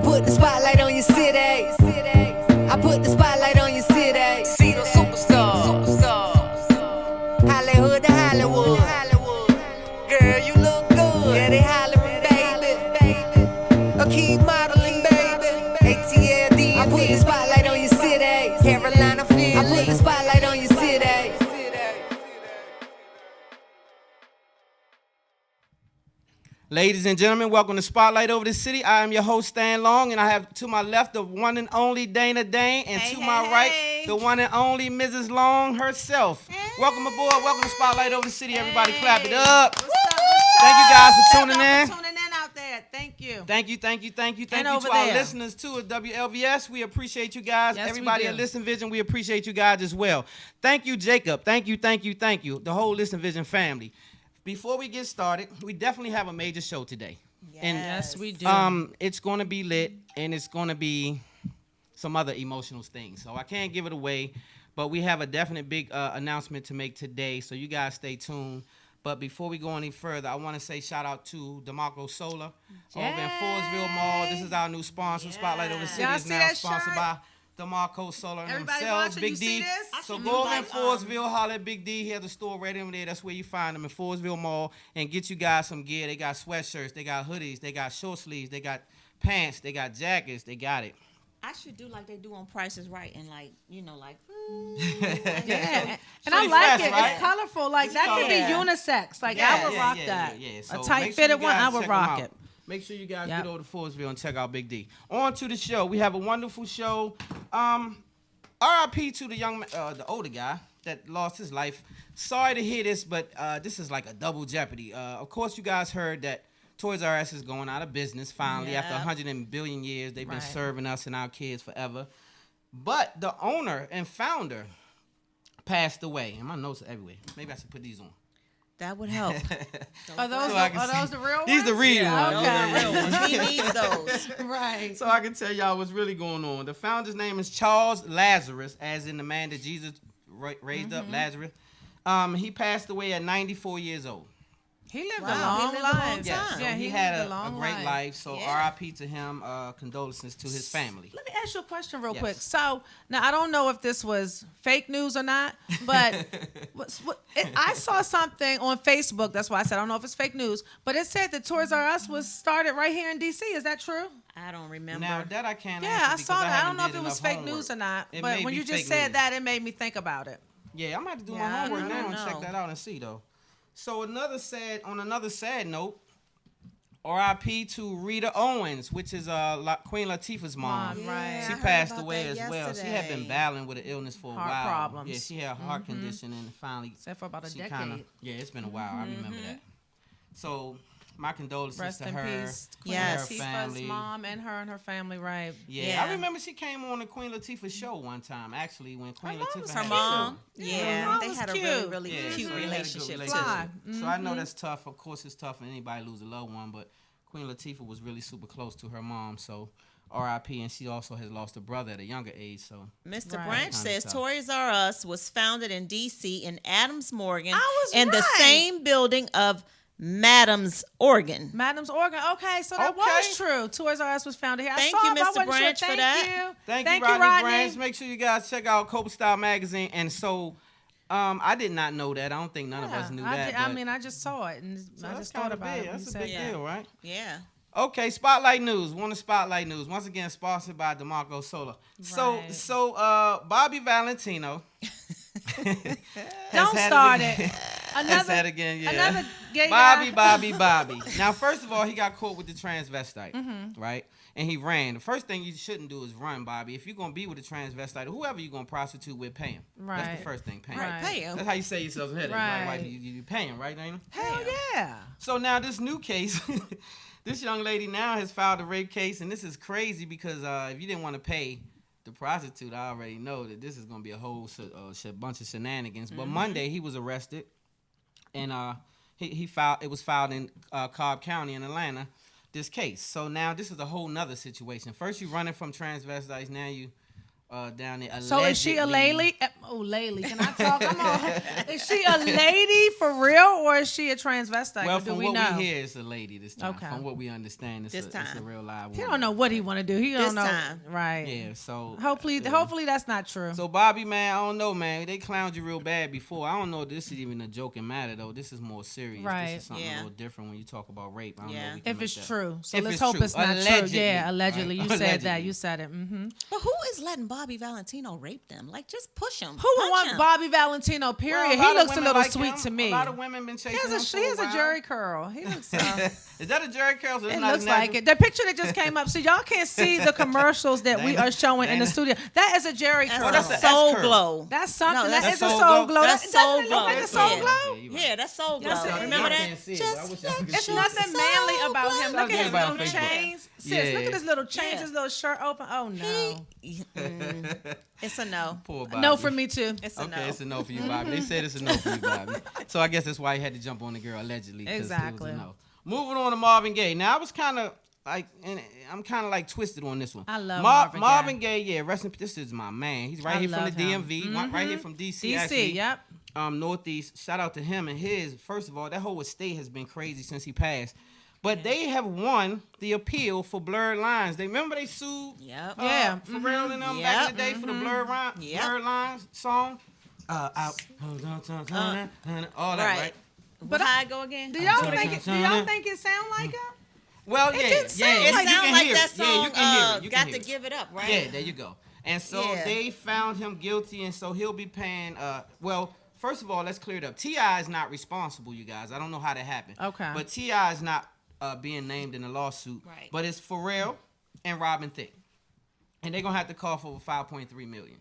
put the spotlight on your city. I put the spotlight on your city. See the superstar. Hollywood to Hollywood. Girl, you look good. Yeah, they hollering, baby. Keep modeling, baby. ATLD. I put the spotlight on your city. Carolina, Philly. I put the spotlight on your city. Ladies and gentlemen, welcome to Spotlight Over the City. I am your host, Stan Long, and I have to my left the one and only Dana Dane, and to my right, the one and only Mrs. Long herself. Welcome aboard. Welcome to Spotlight Over the City. Everybody clap it up. What's up? Thank you guys for tuning in. Out there. Thank you. Thank you to over our there. listeners, too, at WLVS. We appreciate you guys. Yes, Everybody we do. at Listen Vision, we appreciate you guys as well. Thank you, Jacob. Thank you. The whole Listen Vision family. Before we get started, we definitely have a major show today. Yes, we do. It's going to be lit, and it's going to be some other emotional things. So I can't give it away, but we have a definite big announcement to make today, so you guys stay tuned. But before we go any further, I want to say shout out to DeMarco Solar over in Forestville Mall. This is our new sponsor. Spotlight Over the City Y'all is see now that sponsored shirt? by DeMarco Solar and Everybody themselves, watching, Big you D. see this? So go over in Forestville, holler at Big D. He has a store right over there. That's where you find them in Forestville Mall, and get you guys some gear. They got sweatshirts, they got hoodies, they got short sleeves, they got pants, they got jackets, they got it. I should do like they do on Prices Right and like. Yeah, and So I you like fresh, it. right? It's colorful. Like that could be unisex. Like I would rock that. So A tight make sure you fitted one, guys I would check 'em rock out. it. Make sure you guys Yep. get over to Forestville and check out Big D. On to the show. We have a wonderful show. R.I.P. to the the older guy that lost his life. Sorry to hear this, but this is like a double jeopardy. Of course, you guys heard that Toys R Us is going out of business finally after 100 billion years. They've been serving us and our kids forever. But the owner and founder passed away. And my notes are everywhere. Maybe I should put these on. That would help. Are those the real ones? These the reading ones. Okay. Those are real ones. He needs those. Right. So I can tell y'all what's really going on. The founder's name is Charles Lazarus, as in the man that Jesus raised up, Lazarus. He passed away at 94 years old. He lived Wow, a long he lived a life. long Yes, time. so Yeah, he he had lived a a long great life. life. So Yeah. R.I.P. to him. Condolences to his family. Let me ask you a question real Yes. quick. So now I don't know if this was fake news or not, but I saw something on Facebook. That's why I said I don't know if it's fake news, but it said that Toys R Us was started right here in D.C. Is that true? I don't remember. Now that I can't Yeah, answer I because saw that. I haven't don't know if did it was enough fake news homework. or not, It but may when be you just fake said news. that, it made me think about it. Yeah, I'm gonna have to do my Yeah, homework I now don't and check know. that out and see though. So on another sad note, R.I.P. to Rita Owens, which is Queen Latifah's mom. Right. She I heard passed about away that as well. She had been yesterday. battling with an illness for a Heart while. problems. Yeah, she had a heart condition and finally. Said for about a she decade. Yeah, it's been a while. I remember that. So my condolences Rest to in her, peace, Queen Yes. her Latifah's family. mom and her family, right? Yeah, Yeah. I remember she came on the Queen Latifah show one time. Actually, when Queen mom Latifah was had Her the mom. show. Yeah, her mom they was had a cute. really Yeah, cute so they had a good relationship too. Fly. So I know that's tough. Of course, it's tough for anybody to lose a loved one, but Queen Latifah was really super close to her mom, so R.I.P. And she also has lost a brother at a younger age. So Mr. Right. Branch Kinda says tough. Toys R Us was founded in D.C. in Adams, Morgan, I was in the right. same building of Madams, Oregon. Madam's Organ. Okay, so that Okay. was true. Toys R Us was founded here. Thank I saw you, it, but I Mr. wasn't Branch, sure. for Thank that. you. Thank you, Rodney Branch. Make sure you guys check out Copa Style Magazine. And so I did not know that. I don't think none of us knew that. I but- mean, I just saw it and so I that's just thought kinda about big. it. when That's you a said big that. deal, right? Yeah. Okay, Spotlight News. One of Spotlight News. Once again, sponsored by DeMarco Solar. Right. So Bobby Valentino. Don't start it. Has had again, yeah. Another gay guy. Bobby. Now, first of all, he got caught with the transvestite, Mm-hmm. right? And he ran. The first thing you shouldn't do is run, Bobby. If you're gonna be with a transvestite or whoever you're gonna prostitute with, pay him. That's Right. the first thing. Pay him. Right. Pay him. That's how you say yourself headache. Right. Right. You pay him, right, Dana? Hell yeah. So now this new case, this young lady now has filed a rape case, and this is crazy because if you didn't want to pay the prostitute, I already know that this is going to be a whole bunch of shenanigans. But Monday he was arrested, and he filed. It was filed in Cobb County in Atlanta. This case. So now this is a whole nother situation. First you running from transvestites, now you down there. So is she a allegedly. lady? Oh, lady. Can I talk? Come on. Is she a lady for real, or is she a transvestite? Well, or do from we what know? we hear, it's a lady this time. Okay. From what we understand, it's, This it's a time. real live woman. He don't know what he want to do. He don't This know. time. Right. Yeah, so. Hopefully, yeah. hopefully that's not true. So, Bobby, man, I don't know, man. They clowned you real bad before. I don't know if this is even a joking matter, though. This is more serious. Right. This is something Yeah. a little different when you talk about rape. I don't know Yeah. if we can If make it's that. true, so If let's it's hope true. it's not Allegedly, true. Yeah, right? allegedly. You said that. Allegedly. You said it. Mm-hmm. But who is letting Bobby Valentino rape them? Like, just push him. Who would punch want him. Bobby Valentino? Period. Well, he lot of looks a women little like sweet him. to me. A lot of women been chasing him for He has a a while. Jerry curl. He looks. Is that a Jerry curl? So it's It not looks as like it. The picture that just came up, so y'all can't see the commercials that we Dana, are showing in the Dana. studio. That is a Jerry That's curl. Oh, that's a a soul S-curl. glow. That's something. No, that that's is a soul soul glow. glow. That's Doesn't soul it look like glow. a soul Yeah. glow? Yeah, you right. Yeah, that's soul glow. Yes, it is. Remember Y'all that? can't see it, but I wish y'all could It's see it. nothing manly about him. Look at his Everybody on little Facebook. chains. Sis, Yeah. look at his little chains, Yeah. his little shirt open. Oh no. It's a no. Poor Bobby. No for me too. It's a Okay, no. it's a no for you, Bobby. They said it's a no for you, Bobby. So I guess that's why he had to jump on the girl allegedly. 'Cause Exactly. It was a no. Moving on to Marvin Gaye. Now I was kind of like, and I'm kind of like twisted on this one. I love Marvin Gaye. Yeah, this is my man. He's right I here from the love him. DMV, right here from DC. DC, Actually. yep. Northeast. Shout out to him and his. First of all, that whole estate has been crazy since he passed. But they have won the appeal for blurred lines. They remember they sued Yep. Yeah. Pharrell and them Yep. back in the day for the Yep. blurred lines song. Out. All that, right? But how I go again? Do y'all think it sound like him? Well, It yeah, didn't sound yeah. It you like- can sounds like hear that it. Yeah, song. you can hear it. You can Got hear to it. give it up, right? Yeah, there you go. And so Yeah. they found him guilty, and so he'll be paying. Well, first of all, let's clear it up. T.I. is not responsible, you guys. I don't know how that happened. Okay. But T.I. is not being named in the lawsuit. Right. But it's Pharrell and Robin Thicke, and they're gonna have to call for 5.3 million.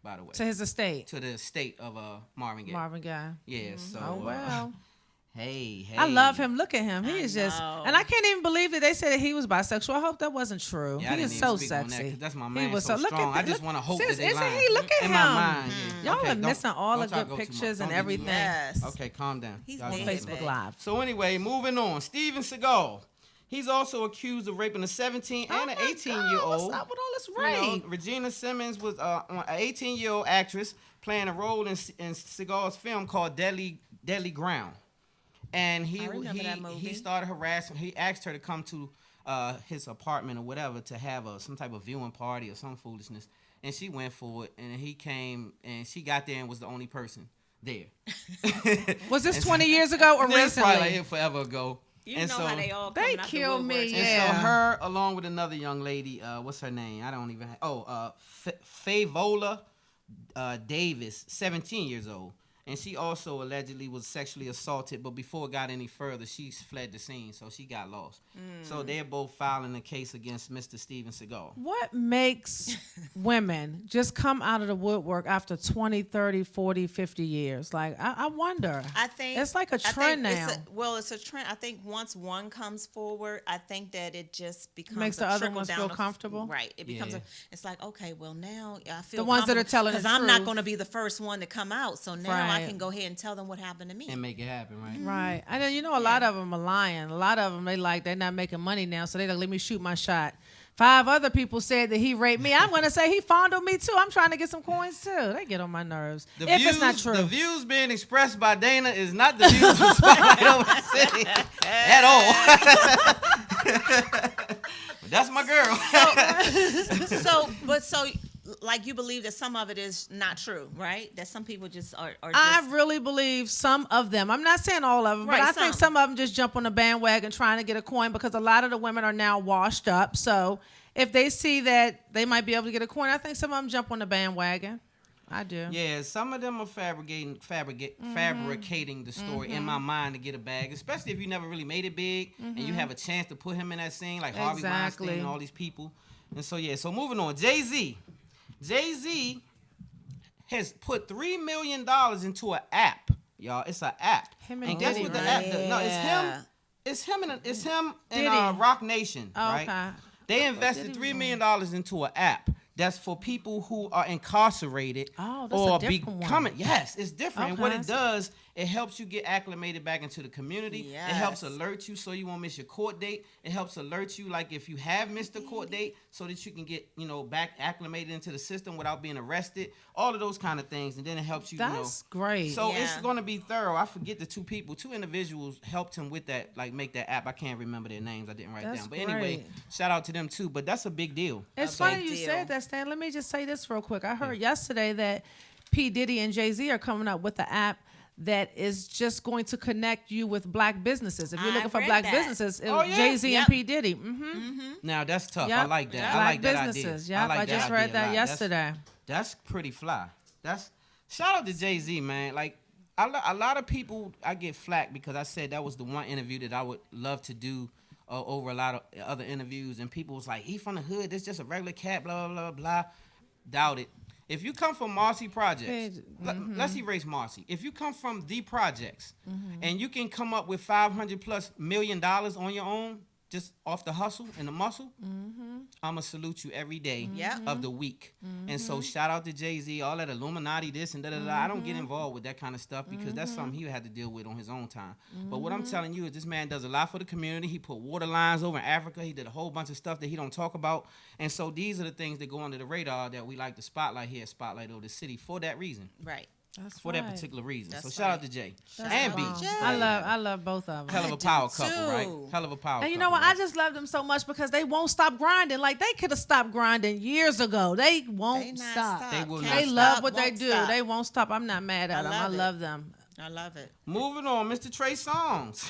By the way, To his estate. to the estate of Marvin Gaye. Marvin Gaye. Yeah. So. Oh wow. Hey. I love him. Look at him. He I is just, know. and I can't even believe that they said that he was bisexual. I hope that wasn't true. Yeah, I he didn't is even so speak on that, sexy. 'cause that's my He man. was So look strong. at I that. just want to hope Sis, that they isn't lying. he? Look at in him. my mind. Yeah. Y'all Okay, are don't- missing all don't the y'all good go too much. pictures and Don't do too everything. much. Yes. Okay, calm down. He's Y'all On go dead. too Facebook much. Live. So anyway, moving on. Steven Seagal. He's also accused of raping a 17 and an 18-year-old. What's up with all this You know, rape? Regina Simmons was an 18-year-old actress playing a role in Seagal's film called Deadly Ground. And I remember that movie. he started harassing. He asked her to come to his apartment or whatever to have some type of viewing party or some foolishness. And she went for it. And he came and she got there and was the only person there. Was this 20 years ago or That's recently? probably like forever ago. You and know so, how they all They coming out the kill me, woodworks. And yeah. so her, along with another young lady, what's her name? I don't even. Favola Davis, 17 years old, and she also allegedly was sexually assaulted. But before it got any further, she fled the scene, so she got lost. So they're both filing a case against Mr. Steven Seagal. What makes women just come out of the woodwork after 20, 30, 40, 50 years? Like, I wonder. I think it's like a I think trend now. It's a trend. I think once one comes forward, I think that it just becomes Makes the a other trickle ones down feel of- comfortable? Right. It becomes Yeah. it's like, okay, well now I feel The ones that are telling the because I'm not truth. going to be the first one to come out. So now I Right. can go ahead and tell them what happened to me. And make it happen, right? Right. And then, a lot of them are lying. A lot of them, they're not making money now, so they like, let me shoot my shot. 5 other people said that he raped me. I'm going to say he fondled me, too. I'm trying to get some coins, too. They get on my nerves. If it's not true. The views being expressed by Dana is not the views of Spotlight Over the City at all. But that's my girl. So like you believe that some of it is not true, right? That some people just are I just really believe some of them. I'm not saying all of them, Right, but I think some. some of them just jump on the bandwagon trying to get a coin because a lot of the women are now washed up. So if they see that they might be able to get a coin, I think some of them jump on the bandwagon. I do. Yeah, some of them are fabricating the story in my mind to get a bag, especially if you never really made it big and you have a chance to put him in that scene, like Harvey Exactly. Weinstein and all these people. And so, yeah, so moving on. Jay-Z has put $3 million into an app, y'all. It's an app. Him and and guess Diddy, what the right? app does? No, Yeah. it's him and Diddy. Rock Nation, Oh, right? okay. They invested $3 million into an app that's for people who are incarcerated Oh, that's or a different one. becoming. Yes, it's different. And what Okay. it does It helps you get acclimated back into the community. Yes. It helps alert you so you won't miss your court date. It helps alert you like if you have missed a court date so that you can get, back acclimated into the system without being arrested. All of those kind of things. And then it helps you, That's great. So Yeah. it's going to be thorough. I forget the two individuals helped him with that, like make that app. I can't remember their names. I didn't write That's down. But anyway, great. shout out to them too. But that's a big deal. It's So- funny you deal. said that, Stan. Let me just say this real quick. I heard yesterday that P. Diddy and Jay-Z are coming up with an app that is just going to connect you with black businesses. If you're I looking for read black that. businesses, Oh, yeah. Jay-Z Yep. and P. Diddy. Mm-hmm. Now that's tough. Yep. I like that. Black I like that businesses. idea. Yep. like I just that read idea a that lot. yesterday. That's pretty fly. That's shout out to Jay-Z, man. Like a lot of people, I get flack because I said that was the one interview that I would love to do over a lot of other interviews, and people was like, "He from the hood. This just a regular cat." Blah blah blah blah. Doubt it. If you come from Marcy Projects, let's erase Marcy. If you come from the projects, and you can come up with $500+ million on your own, just off the hustle and the muscle, I'ma salute you every day Yep. of the week. And so shout out to Jay-Z, all that Illuminati, this and da da da. I don't get involved with that kind of stuff because that's something he had to deal with on his own time. But what I'm telling you is this man does a lot for the community. He put water lines over in Africa. He did a whole bunch of stuff that he don't talk about. And so these are the things that go under the radar that we like to spotlight here at Spotlight Over the City for that reason. Right. That's For right. that particular reason. That's So shout out right. to Jay. That's And B. bomb. Jay. I love both of them. Hell of a I do power couple, right? too. Hell of a power couple. And you know what? right? I just love them so much because they won't stop grinding. Like they could have stopped grinding years ago. They won't They not stop. They will Can't not They stop. love what they won't do. stop. They won't stop. I'm not mad at them. I love it. love them. I love it. Moving on, Mr. Trey Songz.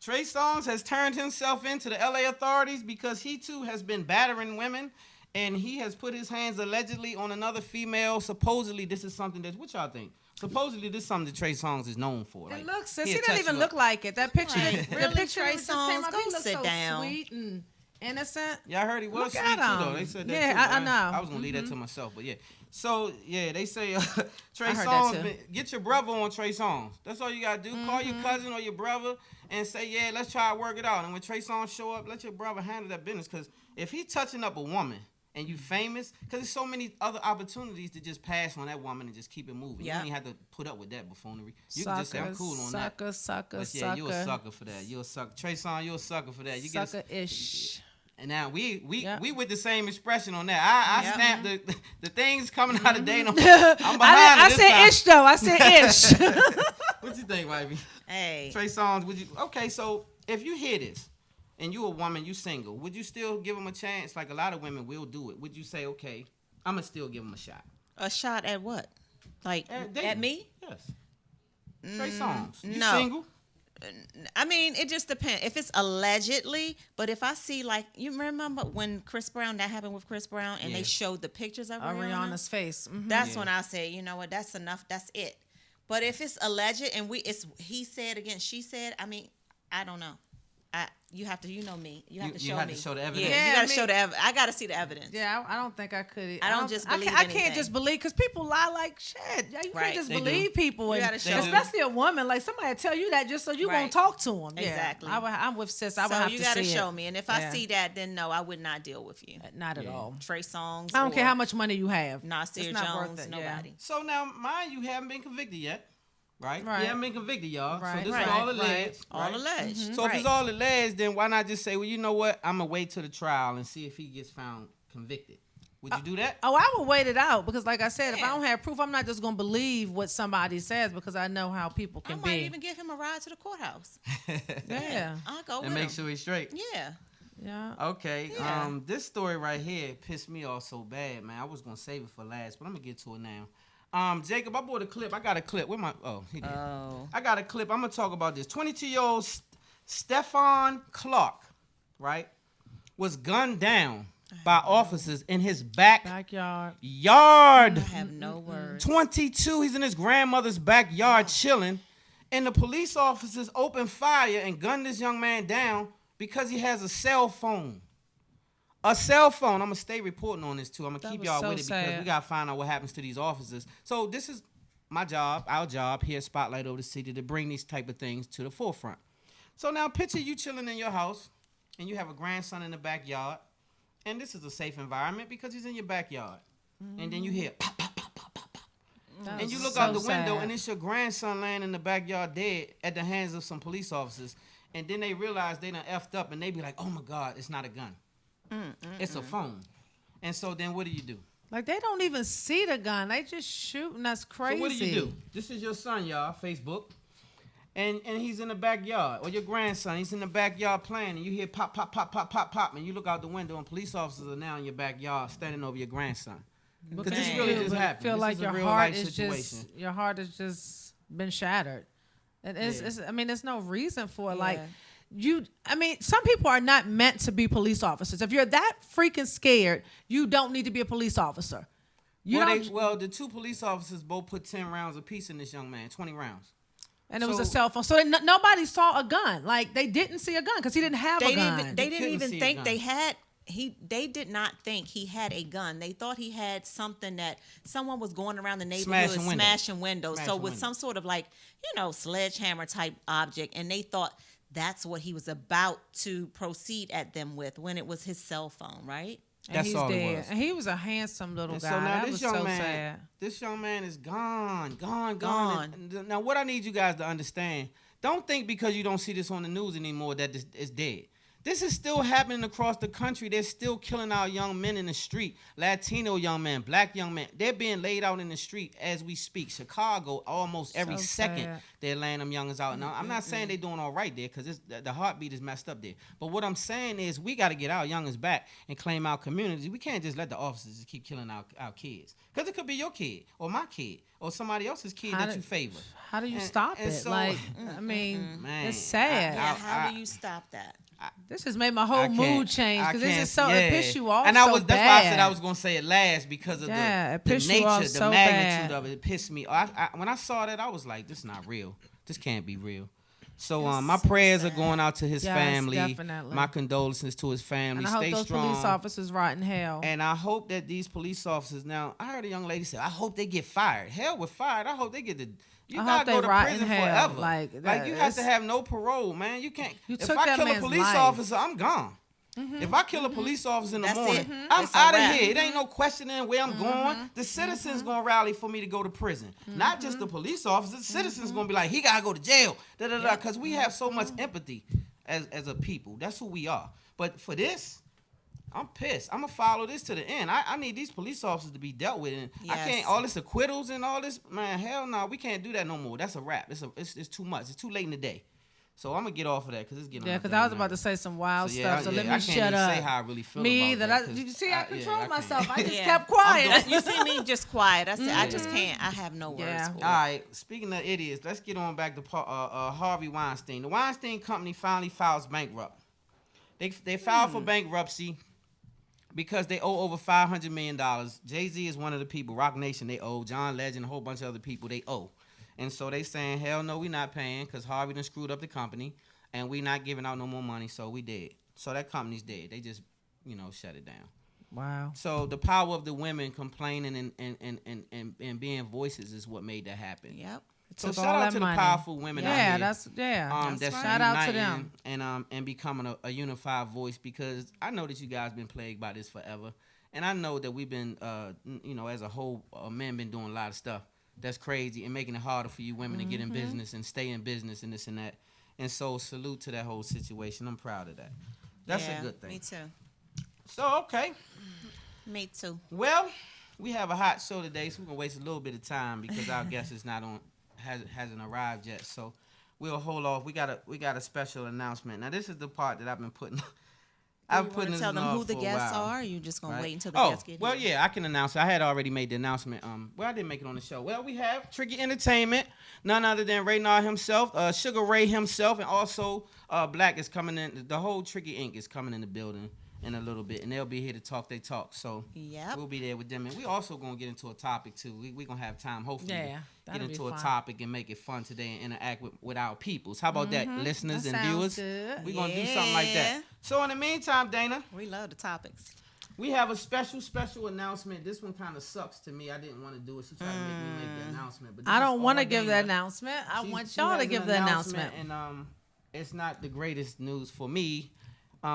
Trey Songz has turned himself into the LA authorities because he too has been battering women, and he has put his hands allegedly on another female. Supposedly, this is something that, what y'all think? Supposedly, this is something that Trey Songz is known for. It Like, looks, sis, he'll he doesn't touch even you look up. like it. That picture, Right. the Really, picture Trey that just came Songz, up, go he looks sit so down. sweet and innocent. Yeah, I heard he was Look sweet at too, though. him. They said that Yeah, too. I but know. I was gonna leave that to myself, but yeah. So yeah, they say Trey I heard that Songz. too. Get your brother on Trey Songz. That's all you gotta do. Call your cousin or your brother and say, yeah, let's try to work it out. And when Trey Songz show up, let your brother handle that business. Because if he touching up a woman and you famous, because there's so many other opportunities to just pass on that woman and just keep it moving. Yeah. You don't even have to put up with that buffoonery. You can just say, I'm cool on that. Sucker, But yeah, you a sucker for that. You a sucker. Trey Songz, you a sucker for that. You get a, Sucker-ish. and now we Yeah. with the same expression on that. I Yeah. snapped the things coming out of Dana. I'm behind I it this said time. ish, though. I said ish. What you think, Wifey? Hey. Trey Songz, would you? Okay, so if you hear this and you a woman, you single, would you still give him a chance? Like a lot of women will do it. Would you say, okay, I'm gonna still give him a shot? A shot at what? Like dating. at me? Yes. Trey Songz, you no. single? I mean, it just depends. If it's allegedly, but if I see like you remember when Chris Brown, that happened with Chris Brown, and Yeah. they showed the pictures of Rihanna's face. Mhm. That's Yeah. when I say, you know what, that's enough. That's it. But if it's alleged and it's he said against she said, I mean, I don't know. You have to, you know me. You have to show have me. to show the evidence. Yeah, Yeah, you got I to mean- show the evidence. I got to see the evidence. Yeah, I don't think I could. I don't just believe I can't anything. just believe because people lie like shit. Yeah, you Right. can't just They do. believe people, You and gotta show especially a woman. Like somebody tell you that just so you Right. won't talk to them. Exactly. Yeah, I'm with sis. I would So have you to got to see show it. me. And if Yeah. I see that, then no, I would not deal with you. Not at Yeah. all. Trey Songz. I don't care or how much money you have. Nasir It's not worth Jones, it, yeah. nobody. So now, mind you, haven't been convicted yet, right? Right. You haven't been convicted, y'all. Right, So this right, is all right. alleged. All right? alleged. So if it's all alleged, then why not just say, well, you know what? I'm gonna wait till the trial and see if he gets found convicted. Would you do that? Oh, I would wait it out because, like I said, if I Yeah. don't have proof, I'm not just gonna believe what somebody says because I know how people I can might be. even give him a ride to the courthouse. Yeah, I'll go And with make him. sure he's straight. Yeah. yeah. Okay. Yeah. This story right here pissed me off so bad, man. I was gonna save it for last, but I'm gonna get to it now. Jacob, I bought a clip. I got a clip. Where my? Oh, he did. Oh. I got a clip. I'm gonna talk about this. 22-year-old Stephon Clark, right, was gunned down by officers in his Backyard. yard. I have no words. 22. He's in his grandmother's backyard chilling, and the police officers opened fire and gunned this young man down because he has a cell phone. A cell phone. I'm gonna stay reporting on this too. I'm gonna That keep was y'all so with it because sad. we gotta find out what happens to these officers. So this is my job, our job here at Spotlight Over the City to bring these type of things to the forefront. So now picture you chilling in your house and you have a grandson in the backyard, and this is a safe environment because he's in your backyard. And then you hear pop, pop, pop, pop, pop, pop. And you look out the window and it's your grandson laying in the backyard dead at the hands of some police officers. And then they realize they done effed up and they be like, oh my God, it's not a gun. It's a phone. And so then what do? Like, they don't even see the gun. They just shooting. That's crazy. So what do? This is your son, y'all, Facebook. And he's in the backyard. Or your grandson, he's in the backyard playing. And you hear pop, pop, pop, pop, pop, pop. And you look out the window and police officers are now in your backyard standing over your grandson. Because this really just happened. Feel this like is your a real heart life is situation. your heart has just been shattered. And it's I mean, there's no reason for it. Like, some people are not meant to be police officers. If you're that freaking scared, you don't need to be a police officer. The two police officers both put 10 rounds apiece in this young man, 20 rounds. And it was a cell phone. So nobody saw a gun. Like, they didn't see a gun because he didn't have a gun. They didn't even think they had. They did not think he had a gun. They thought he had something that someone was going around the neighborhood smashing windows. With some sort of sledgehammer type object, and they thought that's what he was about to proceed at them with when it was his cell phone, right? And he's dead. And he was a handsome little guy. So now that was so sad. This young man is gone. And now what I need you guys to understand, don't think because you don't see this on the news anymore that it's dead. This is still happening across the country. They're still killing our young men in the street. Latino young men, black young men. They're being laid out in the street as we speak. Chicago, almost every second, they're laying them youngins out. Now, I'm not saying they're doing all right there because the heartbeat is messed up there. But what I'm saying is we got to get our youngins back and claim our communities. We can't just let the officers just keep killing our kids. Because it could be your kid or my kid or somebody else's kid that you favor. How do you stop it? So, it's sad. How do you stop that? This just made my whole mood change because this is so it pissed you off. And that's why I said I was gonna say it last because of the nature, the magnitude of it. It pissed me off. When I saw that, I was like, "This is not real. This can't be real." So my prayers are going out to his family. Definitely. My condolences to his family. And I hope Stay those strong. police officers rot in hell. And I hope that these police officers now. I heard a young lady say, "I hope they get fired." Hell with fired. I hope they get the. You gotta go to prison forever. Like you have to have no parole, man. You can't. If I kill a police officer, I'm gone. If I kill a police officer in the morning, I'm out of here. It ain't no questioning where I'm going. The citizens gonna rally for me to go to prison. Not just the police officers. The citizens gonna be like, he gotta go to jail. Because we have so much empathy as a people. That's who we are. But for this, I'm pissed. I'm gonna follow this to the end. I need these police officers to be dealt with, and I can't all this acquittals and all this. Man, hell no, we can't do that no more. That's a wrap. It's too much. It's too late in the day. So I'm gonna get off of that because it's getting. Yeah, because I was about to say some wild stuff. So let me shut up. I can't even say how I really feel me about that. that. You see, I control myself. I just kept quiet. You see me just quiet. I said I just can't. I have no words. For it. All right. Speaking of idiots, let's get on back to Harvey Weinstein. The Weinstein Company finally files bankrupt. They filed for bankruptcy. Because they owe over $500 million. Jay-Z is one of the people. Rock Nation, they owe. John Legend, a whole bunch of other people, they owe. And so they saying, hell no, we not paying because Harvey done screwed up the company. And we not giving out no more money, so we dead. So that company's dead. They just, shut it down. Wow. So the power of the women complaining and being voices is what made that happen. Yep. So shout out to the powerful women out here. That's right. Shout out to them. And becoming a unified voice because I know that you guys been plagued by this forever. And I know that we've been, as a whole, men been doing a lot of stuff that's crazy and making it harder for you women to get in business and stay in business and this and that. And so salute to that whole situation. I'm proud of that. That's a good thing. Me too. So, okay. Me too. Well, we have a hot show today, so we're going to waste a little bit of time because our guest is not on. Hasn't arrived yet, so we'll hold off. We got a special announcement. Now this is the part that I've been putting. I'm putting. Tell them who the guests are. Or are you just gonna wait until the guests get here? Well, yeah, I can announce it. I had already made the announcement. I didn't make it on the show. Well, we have Tricky Entertainment, none other than Raynard himself, Sugar Ray himself, and also Black is coming in. The whole Tricky Inc. is coming in the building in a little bit, and they'll be here to talk they talk. So we'll be there with them, and we also gonna get into a topic too. We gonna have time, hopefully, get into a topic and make it fun today and interact with our peoples. How about that, listeners and viewers? We're gonna do something like that. So in the meantime, Dana, we love the topics. We have a special announcement. This one kind of sucks to me. I didn't want to do it. She tried to make me make the announcement, but I don't want to give the announcement. I want y'all to give the announcement. And it's not the greatest news for me.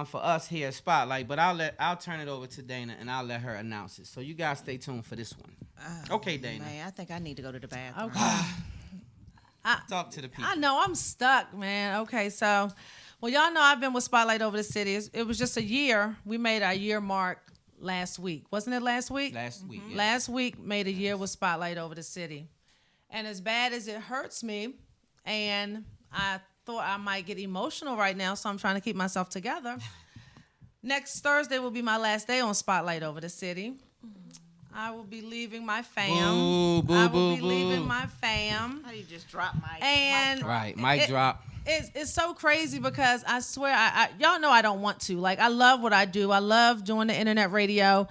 For us here at Spotlight, but I'll turn it over to Dana and I'll let her announce it. So you guys stay tuned for this one. Okay, Dana. Man, I think I need to go to the bathroom. Okay. Talk to the people. I know I'm stuck, man. Okay, so, well, y'all know I've been with Spotlight Over the City. It was just a year. We made our year mark last week. Wasn't it last week? Last week. Yes. Last week made a year with Spotlight Over the City. And as bad as it hurts me, and I thought I might get emotional right now, so I'm trying to keep myself together. Next Thursday will be my last day on Spotlight Over the City. I will be leaving my fam. I will be leaving my fam. How you just drop my And mic drop. It's so crazy because I swear, y'all know I don't want to. Like, I love what I do. I love doing the internet radio.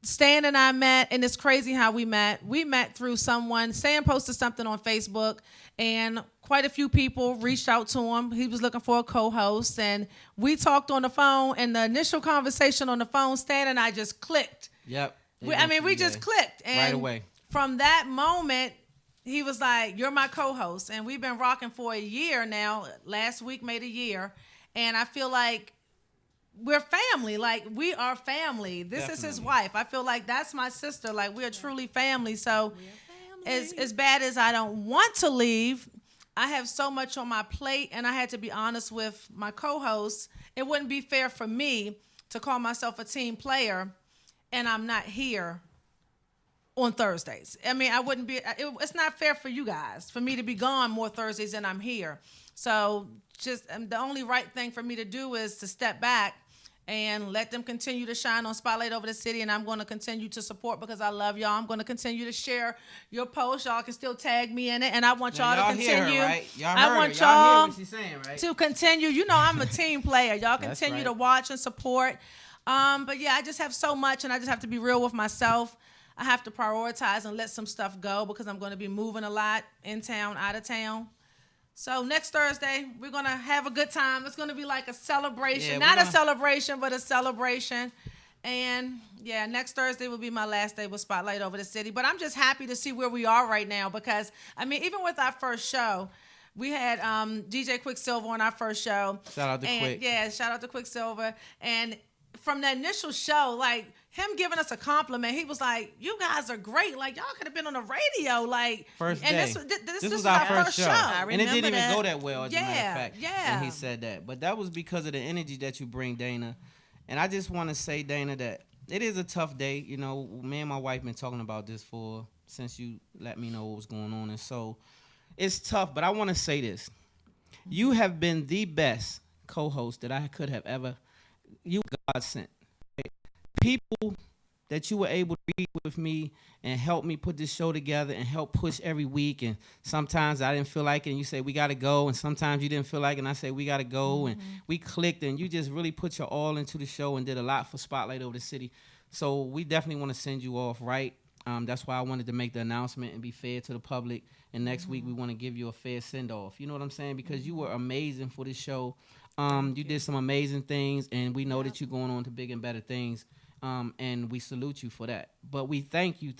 Stan and I met, and it's crazy how we met. We met through someone. Stan posted something on Facebook, and quite a few people reached out to him. He was looking for a co-host, and we talked on the phone, and the initial conversation on the phone, Stan and I just clicked. Yep. We just clicked. And right away. From that moment, he was like, "You're my co-host." And we've been rocking for a year now. Last week made a year. And I feel like we're family. Like, we are family. This is his wife. I feel like that's my sister. Like, we're truly family. So as bad as I don't want to leave, I have so much on my plate. And I had to be honest with my co-host. It wouldn't be fair for me to call myself a team player and I'm not here on Thursdays. I mean, I wouldn't be, it's not fair for you guys, for me to be gone more Thursdays than I'm here. So just the only right thing for me to do is to step back and let them continue to shine on Spotlight Over the City. And I'm going to continue to support because I love y'all. I'm going to continue to share your posts. Y'all can still tag me in it. And I want y'all to continue. Hear her, right? I want y'all hear what she's saying, right? to continue. You know, I'm a team player. Y'all That's continue right. to watch and support. But yeah, I just have so much, and I just have to be real with myself. I have to prioritize and let some stuff go because I'm going to be moving a lot in town, out of town. So next Thursday, we're going to have a good time. It's going to be like a celebration. Yeah, Not a celebration, but a celebration. And yeah, next Thursday will be my last day with Spotlight Over the City. But I'm just happy to see where we are right now because, I mean, even with our first show, we had DJ Quicksilver on our first show. Shout out to Quick. Yeah, shout out to Quicksilver. And from the initial show, like, him giving us a compliment, he was like, "You guys are great. Like, y'all could have been on the radio." Like, first and day. This was our first show. And it didn't even go that well, as a matter of fact. Yeah. And he said that. But that was because of the energy that you bring, Dana. And I just want to say, Dana, that it is a tough day. You know, me and my wife been talking about this since you let me know what was going on. And so it's tough. But I want to say this. You have been the best co-host that I could have ever. You God sent. People that you were able to be with me and help me put this show together and help push every week. And sometimes I didn't feel like it, and you say, we got to go. And sometimes you didn't feel like it, and I say, we got to go. And we clicked, and you just really put your all into the show and did a lot for Spotlight Over the City. So we definitely want to send you off, right? That's why I wanted to make the announcement and be fair to the public. And next week, we want to give you a fair send-off. You know what I'm saying? Because you were amazing for this show. You did some amazing things, and we know that you're going on to big and better things. And we salute you for that. But we thank you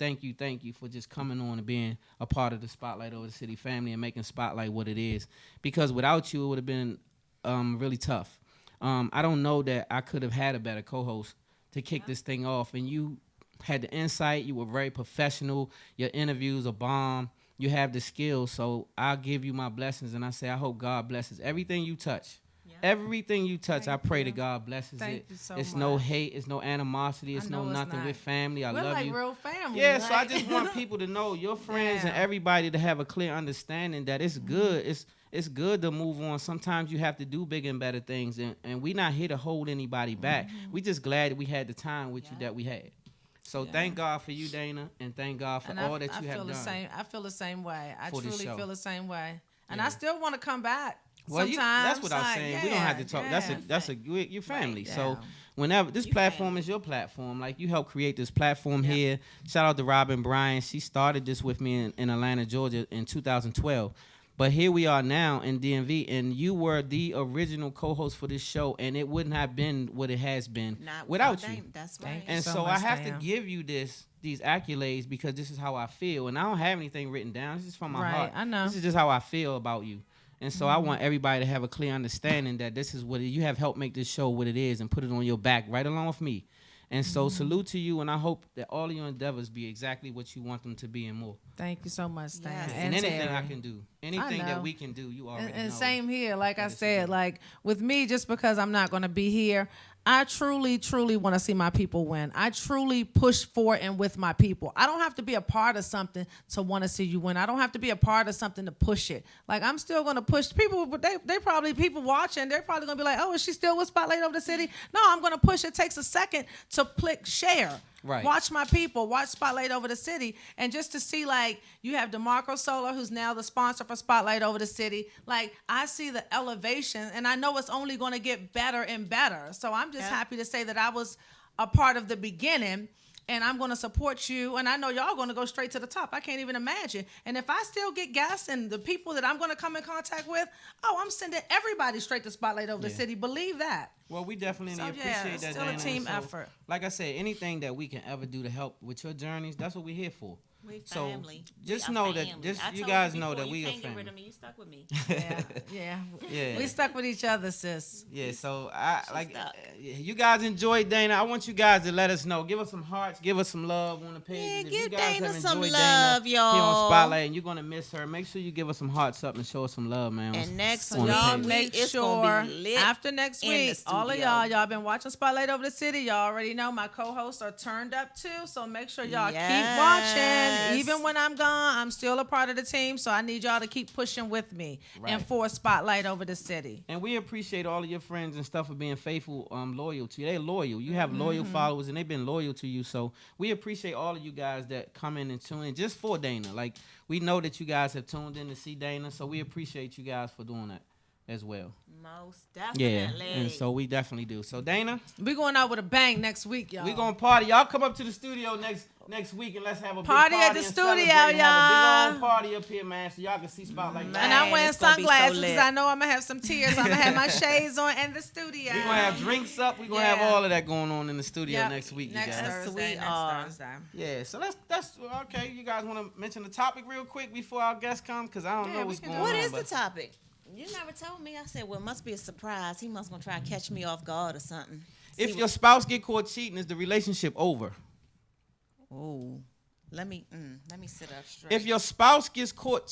for just coming on and being a part of the Spotlight Over the City family and making Spotlight what it is. Because without you, it would have been really tough. I don't know that I could have had a better co-host to kick this thing off. And you had the insight. You were very professional. Your interviews are bomb. You have the skills. So I'll give you my blessings. And I say, I hope God blesses everything you touch. Everything you touch, I pray to God blesses it. You so it's much. No hate, it's no animosity, it's no nothing. We're family. I We're love like you. real family. Yeah, like. so I just want people to know, your friends and everybody, to have a clear understanding that it's good. It's good to move on. Sometimes you have to do bigger and better things, and we're not here to hold anybody back. We just glad that we had the time with you that we had. So thank God for you, Dana, and thank God for all that you have done. I feel the same way. I for truly the show. feel the same way, and I still want to come back. Well, sometimes that's what I'm saying. We don't have to talk. That's your family. Right, so whenever this platform is your platform, like you helped create this platform here. Shout out to Robin Bryan. She started this with me in Atlanta, Georgia in 2012. But here we are now in DMV, and you were the original co-host for this show, and it wouldn't have been what it has been without you. That's right. And so I have to give you these accolades because this is how I feel, and I don't have anything written down. This is from my heart. I know. This is just how I feel about you. And so I want everybody to have a clear understanding that this is what you have helped make this show what it is and put it on your back right along with me. And so salute to you, and I hope that all of your endeavors be exactly what you want them to be and more. Thank you so much, Stan. Yes. And anything Terry. I can do, anything that we can do, you already and know. same here. Like I it's said, good. like with me, just because I'm not going to be here, I truly, truly want to see my people win. I truly push for and with my people. I don't have to be a part of something to want to see you win. I don't have to be a part of something to push it. Like, I'm still going to push people, but they probably, people watching, they're probably going to be like, oh, is she still with Spotlight Over the City? No, I'm going to push. It takes a second to click share. Right. Watch my people, watch Spotlight Over the City. And just to see, like, you have DeMarco Solar, who's now the sponsor for Spotlight Over the City. Like, I see the elevation, and I know it's only going to get better and better. So I'm just happy to say that I was a part of the beginning, and I'm going to support you. And I know y'all going to go straight to the top. I can't even imagine. And if I still get guests and the people that I'm going to come in contact with, I'm sending everybody straight to Spotlight Over the City. Believe that. Well, we definitely appreciate it's that, still Dana. a team So, effort. Like I said, anything that we can ever do to help with your journeys, that's what we're here for. We So family. just We know are that family. just I you told guys before, know that you we are can't get rid family. of me. You stuck with me. Yeah. Yeah. We stuck with each other, sis. Yeah, so I like stuck. you guys enjoyed Dana. I want you guys to let us know. Give us some hearts, give us some love on the page. Yeah, if give you guys Dana have some enjoyed love, Dana here on y'all. Spotlight and you're gonna miss her, make sure you give us some hearts up and show us some love, man. And next on the Y'all page. make it's sure gonna be lit after next in the week, all of studio. y'all been watching Spotlight Over the City. Y'all already know my co-hosts are turned up too. So make sure y'all keep watching. Even when I'm gone, I'm still a part of the team. So I need y'all to keep pushing with me and for Spotlight Over the City. And we appreciate all of your friends and stuff for being faithful, loyal to you. They loyal. You have loyal followers, and they've been loyal to you. So we appreciate all of you guys that come in and tune in just for Dana. Like, we know that you guys have tuned in to see Dana, so we appreciate you guys for doing that as well. Most Yeah, definitely. and so we definitely do. So Dana, We going out with a bang next week, y'all. we gonna party. Y'all come up to the studio next week and let's have a Party big at party the and studio, celebrate and have a y'all. big old party up here, man, so y'all can see Spotlight. and Man, I'm wearing it's gonna be so sunglasses lit. because I know I'm going to have some tears. I'm going to have my shades on in the studio. We're gonna have drinks up. We're gonna have all of that going on in the studio Yep, next week, you next guys. Thursday. we Next are. Thursday. Yeah, so that's okay. You guys want to mention the topic real quick before our guests come? Because I don't know we what's can going do on. What is the but- topic? You never told me. I said, well, it must be a surprise. He must gonna try to catch me off guard or something. If your spouse get caught cheating, is the relationship over? Oh, let me sit up straight. If your spouse gets caught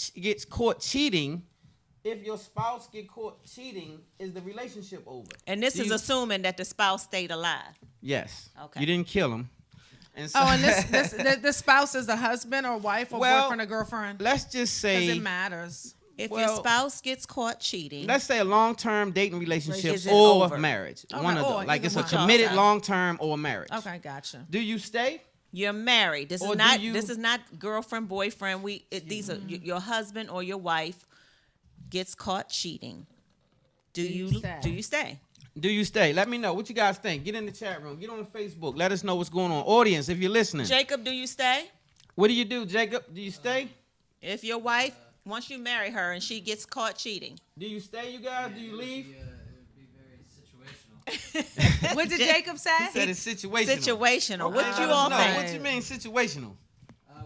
cheating, is the relationship over? and this Do is you- assuming that the spouse stayed alive. Yes. Okay. You didn't kill him. And so, And the spouse is the husband or wife or Well, boyfriend or girlfriend? let's just Because say, it matters. If Well, your spouse gets caught cheating, let's say a long-term dating relationship Is it or over? marriage. Okay, One of or them. Like either it's a one. committed Okay. long-term or marriage. Okay, gotcha. Do you stay? you're married. This Or is do not you- this is not girlfriend, boyfriend. These are your husband or your wife gets caught cheating. Do you you stay? do you stay? Do you stay? Let me know what you guys think. Get in the chat room. Get on Facebook. Let us know what's going on. Audience, if you're listening. Jacob, do you stay? What do you do, Jacob? Do you stay? If your wife, once you marry her and she gets caught cheating, Do you stay, you guys? Do you leave? It would be very situational. What did Jacob say? He said it's situational. situational. Okay, What let you us all know. think? What you mean situational?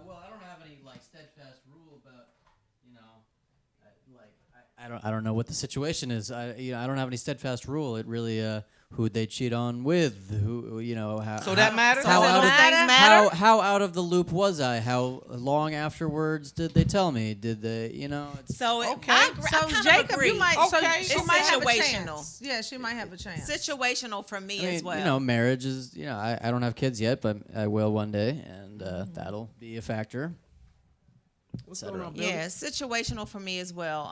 Well, I don't have any like steadfast rule about, you know, I don't know what the situation is. I don't have any steadfast rule. It really who they cheat on with, who how. So that matters? How So out those of, things matter? how out of the loop was I? How long afterwards did they tell me? Did they, It's, So Okay. I So kind Jacob, of agree. you might. Okay. So she It's might have a situational. chance. Yeah, she might have a chance. situational for me I mean, as well. marriage is. I don't have kids yet, but I will one day, and that'll be a factor. What's cetera. going on, Billy? Yeah, situational for me as well.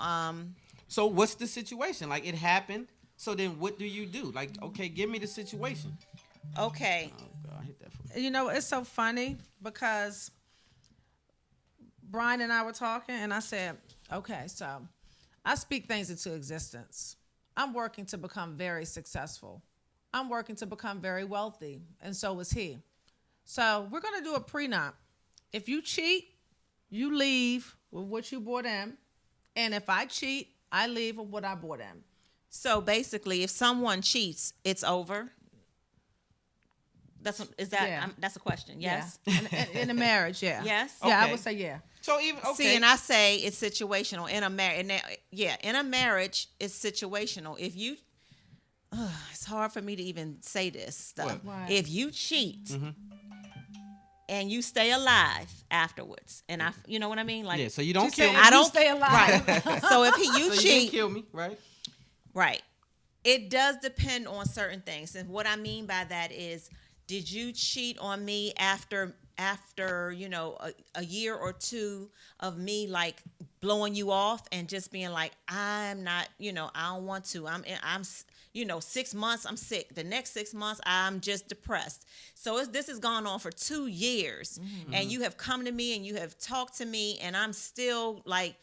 So what's the situation? Like, it happened. So then what do you do? Like, okay, give me the situation. Okay. Oh, God, I hit that for It's so funny because Brian and I were talking, and I said, okay, so I speak things into existence. I'm working to become very successful. I'm working to become very wealthy, and so is he. So we're going to do a prenup. If you cheat, you leave with what you brought in, and if I cheat, I leave with what I brought in. So basically, if someone cheats, it's over. That's a question. Yes. Yeah. In a marriage, yeah. Yes? Yeah, I Okay. would say yeah. So even, okay. See, and I say it's situational in a marriage. In a marriage, it's situational. If you, it's hard for me to even say this stuff. What? If you cheat and you stay alive afterwards, and you know what I mean? Like, Yeah, so you don't She kill said me. if you stay alive. Right. So if you So you cheat, didn't kill me, right? right. It does depend on certain things. And what I mean by that is, did you cheat on me after you know, a year or two of me like blowing you off and just being like, I'm not, you know, I don't want to. I'm you know, 6 months I'm sick. The next 6 months I'm just depressed. So this has gone on for 2 years, and you have come to me and you have talked to me, and I'm still like,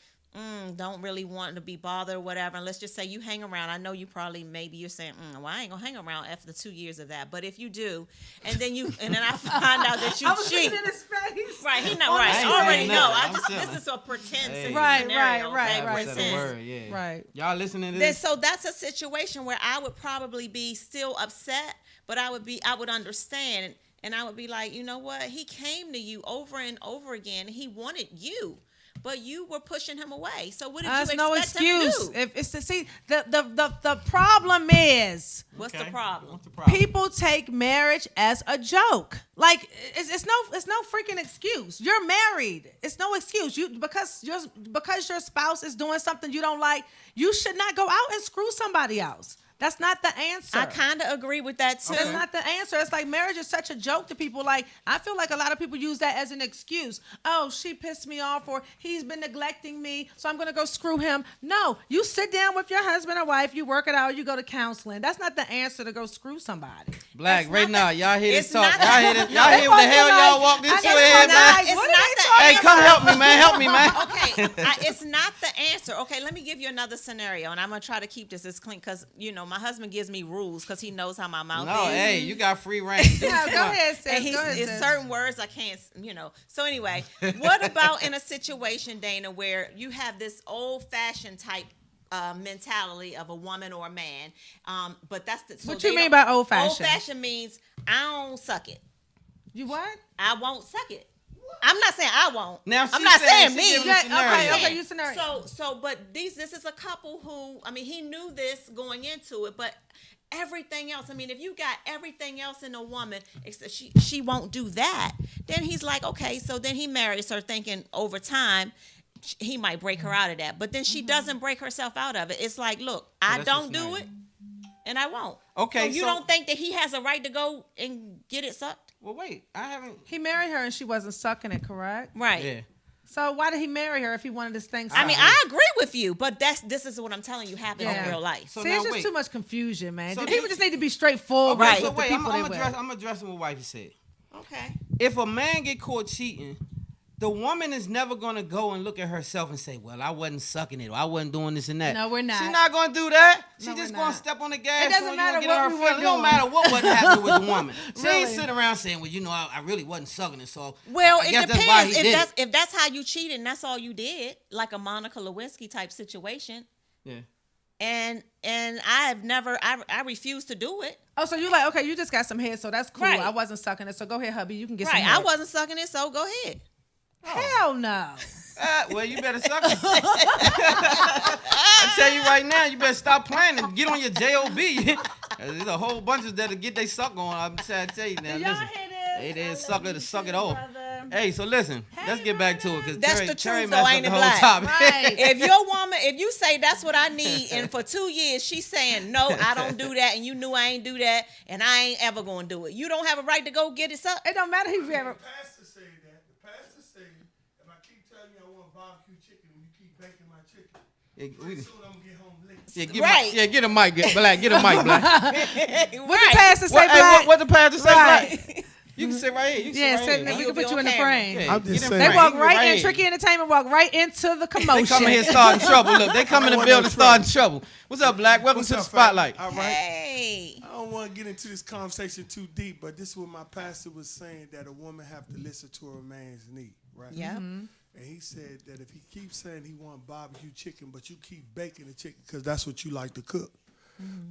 don't really want to be bothered or whatever. And let's just say you hang around. I know you probably, maybe you're saying, well, I ain't gonna hang around after the 2 years of that. But if you do, and then I find out that you I was cheat. looking in his face. Right, he not On right. the I screen. already know. I'm This chilling. is a pretend Hey. Right, scenario. right, okay? right. Said a Pretend. word, yeah. Right. Y'all listening to Then, this? so that's a situation where I would probably be still upset, but I would understand, and I would be like, you know what? He came to you over and over again. He wanted you, but you were pushing him away. So what did you That's expect no him excuse. to do? If it's to see the problem is What's Okay. the problem? What's the problem? people take marriage as a joke. Like it's no freaking excuse. You're married. It's no excuse. Because your spouse is doing something you don't like, you should not go out and screw somebody else. That's not the answer. I kind of agree with that too. That's not the answer. It's like marriage is such a joke to people. Like, I feel like a lot of people use that as an excuse. Oh, she pissed me off, or he's been neglecting me, so I'm going to go screw him. No, you sit down with your husband or wife, you work it out, you go to counseling. That's not the answer to go screw somebody. Black, That's right not now, the- y'all hear this it's talk. not Y'all hear the- this? Y'all hear what the hell y'all walk this I know way, it's man? not- It's what not are they the talking Hey, come about? help me, man. Help me, man. Okay, it's not the answer. Okay, let me give you another scenario, and I'm gonna try to keep this as clean because you know my husband gives me rules because he knows how my mouth No, is. hey, you got free reign. Do Yeah, what you go want. ahead, sis. And Go ahead, it's sis. certain words I can't, you know. So anyway, what about in a situation, Dana, where you have this old-fashioned type mentality of a woman or a man, but that's the. So What you they mean don't- by old-fashioned? Old-fashioned means I don't suck it. You what? I won't suck it. I'm not saying I won't. Now I'm she's not saying saying she me. giving a scenario. Okay, you scenario. But this is a couple who, I mean, he knew this going into it, but everything else, I mean, if you got everything else in a woman, except she won't do that, then he's like, okay, so then he marries her thinking over time he might break her out of that. But then she doesn't break herself out of it. It's like, look, I that's don't the do scenario. it, and I won't. Okay, so you so- don't think that he has a right to go and get it sucked? Well, wait. I haven't. He married her and she wasn't sucking it, correct? Right. Yeah. So why did he marry her if he wanted this thing? I mean, sucked? I agree with you, but this is what I'm telling you happens Yeah. in real life. So See, now it's just wait. too much confusion, man. So People this- just need to be straightforward Right. So with the wait, people they with. I'm addressing what wifey said. Okay. If a man get caught cheating, the woman is never gonna go and look at herself and say, "Well, I wasn't sucking it, or I wasn't doing this and that." No, we're not. She's not gonna do that. She No, just we're gonna not. step on the gas. It doesn't on you matter and get what her we were feeling. It don't doing. matter what wasn't happening with the woman. She ain't Really? sitting around saying, "Well, you know, I really wasn't sucking it." So Well, I it guess that's why he depends did it. if that's how you cheated and that's all you did, like a Monica Lewinsky type situation. Yeah. And I refuse to do it. Oh, so you like, okay, you just got some head, so that's cool. Right. I wasn't sucking it, so go ahead, hubby. You can get Right. some head. I wasn't sucking it, so go ahead. Hell no. Well, you better suck it. I tell you right now, you better stop playing and get on your job. There's a whole bunch of that'll get they suck on. I'm trying to tell you now. Y'all Listen, hear they this? did suck it to suck it off. Brother. Hey, so listen, let's get back to it because That's Terry, the Terry truth, messed though, up ain't the it, whole Black? topic. Right. If you say that's what I need, and for 2 years she's saying no, I don't do that, and you knew I ain't do that, and I ain't ever gonna do it. You don't have a right to go get it sucked. It don't matter if you ever. The pastor say that. The pastor say if I keep telling you I want barbecue chicken and you keep baking my chicken, Yeah, pretty we- soon I'm gonna get home late. yeah, get Right. get a mic, Black. Get a mic, Black. What the pastor say, What, hey, Black? what the pastor say, Right. Black? You can sit right here. You can Yeah, sit sit, right we here. can You'll put be you on in the camera. frame. Yeah, I'm get just in saying. They frame. walk You right in. here. Tricky Entertainment walk right into the commotion. They coming here starting trouble. Look, they come in the want building no starting trouble. What's up, Black? Welcome What's to the up, spotlight. fam? All right. Hey. I don't want to get into this conversation too deep, but this is what my pastor was saying, that a woman have to listen to her man's need, right? Yeah. And he said that if he keeps saying he want barbecue chicken, but you keep baking the chicken because that's what you like to cook,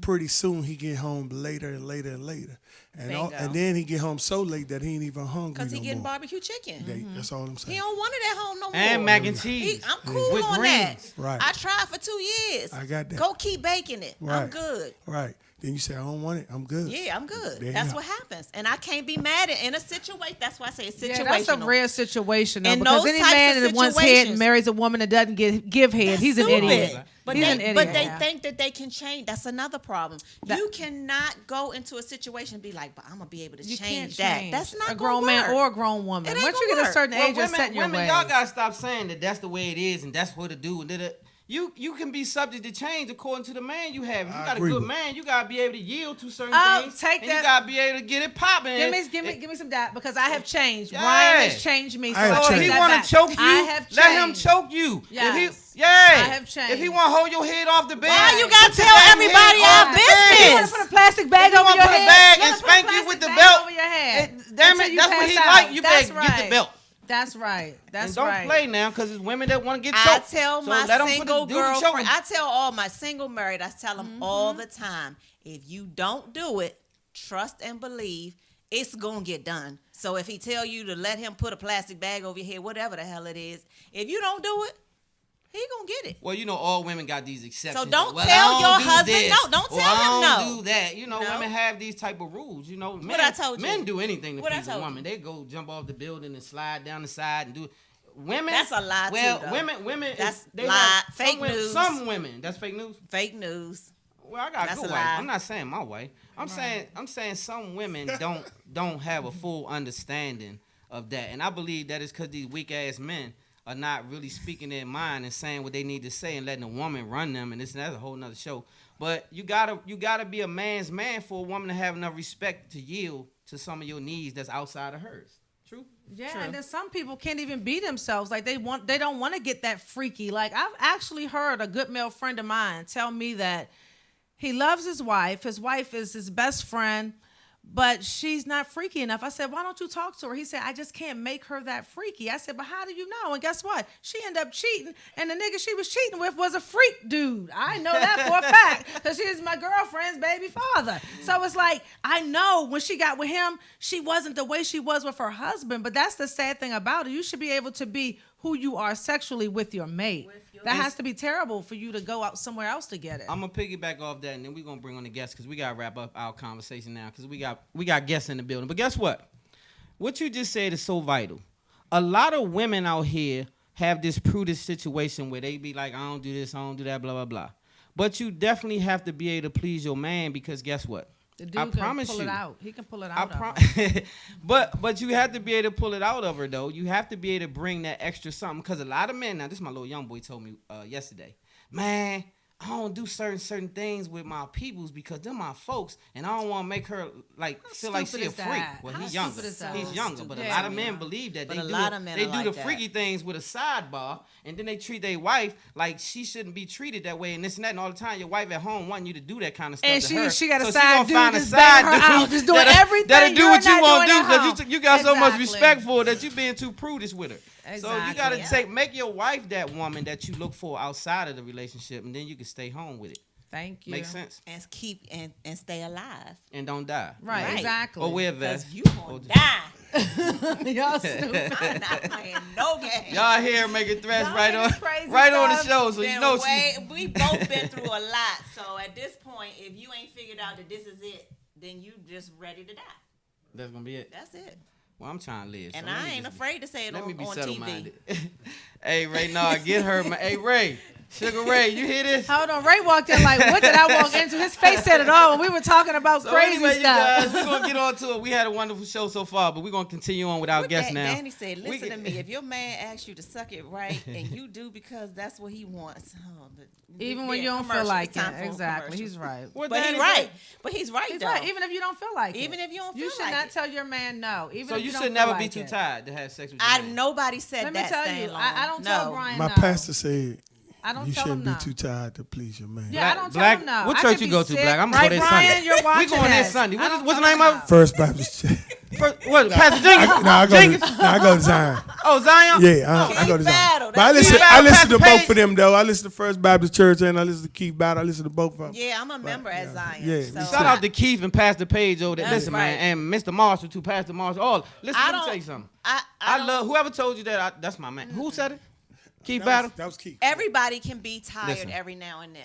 pretty soon he get home later and later and later. Bingo. And then he get home so late that he ain't even hungry Because he no getting more. barbecue chicken. That's all I'm He saying. don't want it at home no more. And mac and cheese. I'm cool With on greens. that. Right. I tried for 2 years. I got that. Go keep baking it. I'm Right. good. Right. Then you say, I don't want it. I'm good. Yeah, I'm good. There That's you what happens. And I can't be mad at in a situation. That's why I say it's situational. Yeah, that's a rare situation. Though, In because those any types man of that wants head situations- and marries a woman that doesn't give head, he's an stupid. idiot. But He's they, an idiot. but they Yeah. think that they can change. That's another problem. You cannot go into a situation and be like, but I'm going to be able to You change can't that. change That's not a grown gonna man work. or a grown woman. It ain't Once you gonna get a work. certain age, you're women, set in your women, ways. y'all gotta stop saying that that's the way it is and that's what to do. And you can be subject to change according to the man you have. If you got a agree good with man, you gotta be able to yield to certain things. Take and that- you gotta be able to get it popping. Give me some that because I have changed. Yeah. Brian has changed me. So I have I So if take he changed. that want back. to choke you, I have let him changed. choke you. Yes. Yeah. I have changed. If he want to hold your head off the bed, Why you gotta put your tell damn everybody head our off the business? bed. You want to put a plastic bag If you over want your to put a head? bag Let and him put a spank you with plastic the bag belt, over your head. damn Until it, you that's what pass he out. like. You That's better get the right. belt. That's right. That's And don't right. play now, because it's women that want to get I choked. tell So my let 'em put single the- do the choking. girlfriend, I tell all my single married, I tell them Mm-hmm. all the time, if you don't do it, trust and believe, it's going to get done. So if he tell you to let him put a plastic bag over your head, whatever the hell it is, if you don't do it, he going to get it. Well, all women got these exceptions. So don't Well, tell I your do husband this, no. Don't or tell him I don't no. do that. No. Women have these type of rules. Men, I told you. men do anything to What I please a told you. woman. They go jump off the building and slide down the side and do it. Women. That's a lie, too, Well, though. women. That's they lie. have some Fake women- news. Some women. That's fake news. Fake news. Well, I got a That's good a wife. lie. I'm not saying my wife. I'm saying some women don't have a full understanding of that, and I believe that is because these weak ass men are not really speaking their mind and saying what they need to say and letting a woman run them, and that's a whole nother show. But you gotta be a man's man for a woman to have enough respect to yield to some of your needs that's outside of hers. True. Yeah, True. and then some people can't even be themselves. Like they don't want to get that freaky. Like I've actually heard a good male friend of mine tell me that he loves his wife. His wife is his best friend, but she's not freaky enough. I said, why don't you talk to her? He said, I just can't make her that freaky. I said, but how do you know? And guess what? She ended up cheating, and the nigga she was cheating with was a freak dude. I know that for a fact because she is my girlfriend's baby father. So it's like, I know when she got with him, she wasn't the way she was with her husband, but that's the sad thing about it. You should be able to be who you are sexually with your mate. That has to be terrible for you to go out somewhere else to get it. I'm gonna piggyback off that, and then we're gonna bring on the guests because we gotta wrap up our conversation now because we got guests in the building. But guess what? What you just said is so vital. A lot of women out here have this prudish situation where they be like, I don't do this, I don't do that, blah blah blah. But you definitely have to be able to please your man because guess what? The dude I can promise pull you. it out. He can pull it I out. of her. but you have to be able to pull it out of her though. You have to be able to bring that extra something because a lot of men. Now this my little young boy told me yesterday. Man, I don't do certain things with my peoples because they're my folks, and I don't want to make her feel like she a stupid is freak. that? Well, How he's younger. stupid is that? He's younger, but a Yeah. lot of men believe that But they a do. lot of men They are do like the that. freaky things with a sidebar, and then they treat their wife like she shouldn't be treated that way, and this and that. And all the time, your wife at home wanting you to do that kind of stuff. And to her. she got a So side gonna dude find a just side banging her dude out, just doing everything that'll do you're what you not want to doing do at because home. you got so much Exactly. respect for her that you being too prudish with her. So you Exactly. gotta make your wife that woman that you look for outside of the relationship, and then you can stay home with it. Thank you. Makes sense. And keep and stay alive. And don't die. Right, Right. exactly. Or wear a vest. Because you gonna die. Y'all stupid. I'm not playing no game. Y'all here making threats Y'all right on making crazy on the stuff. show, so you Been know we both been through a lot. So at this point, if you ain't figured out that this is it, then you just ready to die. that's gonna be it. That's it. Well, I'm trying to live. And so let I me ain't just afraid to say it Let on me be TV. settle-minded. Hey, Ray, nah, get her. Hey, Ray, Sugar Ray, you hear this? Hold on. Ray walked in like, what did I walk into? His face said it all when we were talking about So crazy anyway, you stuff. guys, we're gonna get on to it. We had a wonderful show so far, but we're gonna continue on with our What guests now. Danny said, We listen to can- me. If your man asks you to suck it right and you do because that's what he wants. Even when yeah, you don't feel commercial. like It's time it. for a Exactly. commercial. He's right. What But Danny he's right. said. But he's right He's though. right. Even if you don't feel like it. Even if you don't You feel should like not it. tell your man no. Even So if you don't should feel never like be too it. tired to have sex with your man. Nobody said Let me that. tell staying you, long. I don't no. tell Brian My no. pastor said I don't you tell him shouldn't no. be too tired to please your man. Yeah, I don't Black, tell him no. what I church could you be go to, sick. Black? I'm Right, going there Brian? Sunday. You're We watching going there this. Sunday. I What's don't the tell name him of no. it? First Baptist Church. What? Pastor Jenkins? I go Jenkins? to Zion. Oh, Zion? Yeah, I go to Zion. Battle. But I That's listen, Keith I Battle, listen to Pastor both of them though. I listen to First Baptist Church and I listen to Keith Battle. I listen to both of them. Yeah, I'm a member at Zion. Yeah, me so too. Shout out to Keith and Pastor Page over there. That's Listen, right. man, and Mr. Marshall too, Pastor Marshall. All listen, I let me don't- tell you something. I I love whoever told you that. That's my man. Who said it? Keith Battle. That was Keith. Everybody can be tired Listen. every now and then.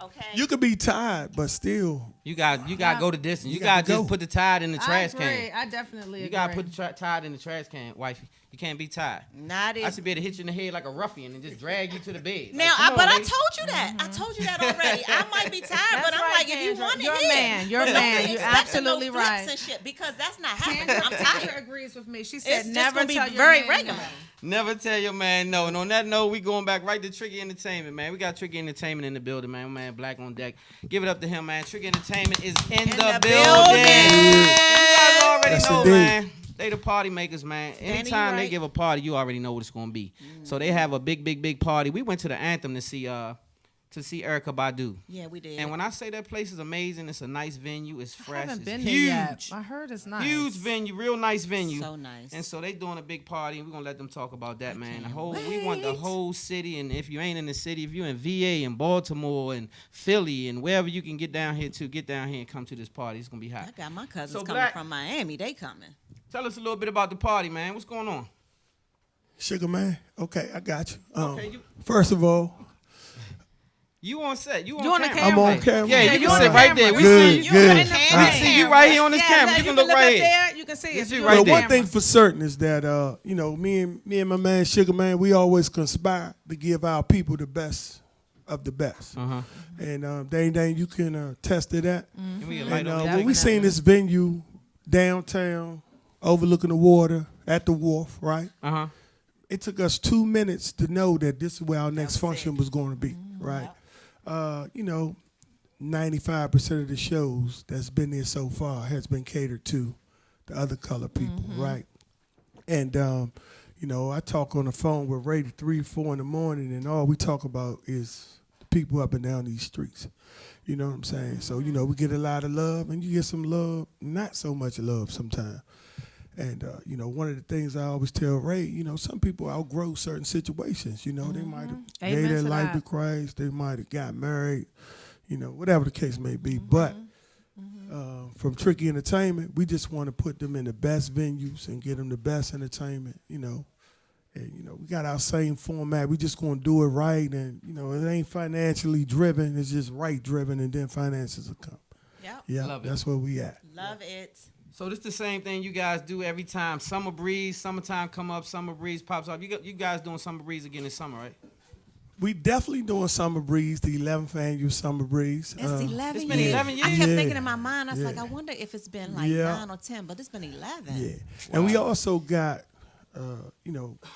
Okay. You could be tired, but still. You got to go the distance. You got to just put the tide in the trash can. I definitely agree. You got to put the tide in the trash can, wifey. You can't be tired. Not if I should be able to hit you in the head like a ruffian and just drag you to the bed. now, Like, I told you that. I told you that already. I might be tired, but I'm like, if you want to hit, you're a man. You're expect absolutely no flips right. and shit, because that's not happening. I'm Tandra tired. agrees with me. She said, It's just never gonna be tell your very man regular. no. Never tell your man no. And on that note, we going back right to Tricky Entertainment, man. We got Tricky Entertainment in the building, man. My man Black on deck. Give it up to him, man. Tricky Entertainment is in the building. You guys already know, man. They the party makers, man. Anytime they give a party, you already know what it's gonna be. So they have a big party. We went to the Anthem to see Erykah Badu. Yeah, we did. And when I say that place is amazing, it's a nice venue. It's fresh. I haven't It's been huge. there yet. I heard it's nice. Huge venue, real nice venue. So nice. And so they doing a big party, and we're gonna let them talk about that, man. We want the whole city, and if you ain't in the city, if you're in VA and Baltimore and Philly and wherever you can get down here to, get down here and come to this party. It's gonna be hot. I got my cousins So coming Black- from Miami. They coming. Tell us a little bit about the party, man. What's going on? Sugar Man. Okay, I got you. Okay, First of all, you on set? You on You on the camera? I'm on Camera. camera. Yeah, you you can on sit the right there. camera. We Good, see you. good. in the We see you right here on this camera. You can look right up here. there. You can see It's it. you You right on But the there. one thing for certain is that me and my man Sugar Man, we always conspire to give our people the best of the best. And Dang, you can attest to that. Can we get And light on when we seen this venue downtown, overlooking the water at the wharf, right? It took us 2 minutes to know that this is where our next function was going to be, right? 95% of the shows that's been there so far has been catered to the other colored people, right? And I talk on the phone with Ray at 3, 4 in the morning, and all we talk about is the people up and down these streets. You know what I'm saying? So, we get a lot of love, and you get some love, not so much love sometimes. And, one of the things I always tell Ray, some people outgrow certain situations. They might have gave their life to Christ. They might have got married, whatever the case may be. But from Tricky Entertainment, we just want to put them in the best venues and get them the best entertainment, And, we got our same format. We just going to do it right. And, it ain't financially driven. It's just right driven, and then finances will come. Yep. Yeah, Love it. that's where we at. Love it. So this the same thing you guys do every time. Summer breeze, summertime come up, summer breeze pops up. You guys doing summer breeze again this summer, right? We definitely doing Summer Breeze, the 11th annual Summer Breeze. It's 11 It's been years. 11 I years? kept Yeah. thinking in my mind, I was like, Yeah. I wonder if it's been like Yeah. 9 or 10, but it's been 11. Yeah. And we also got,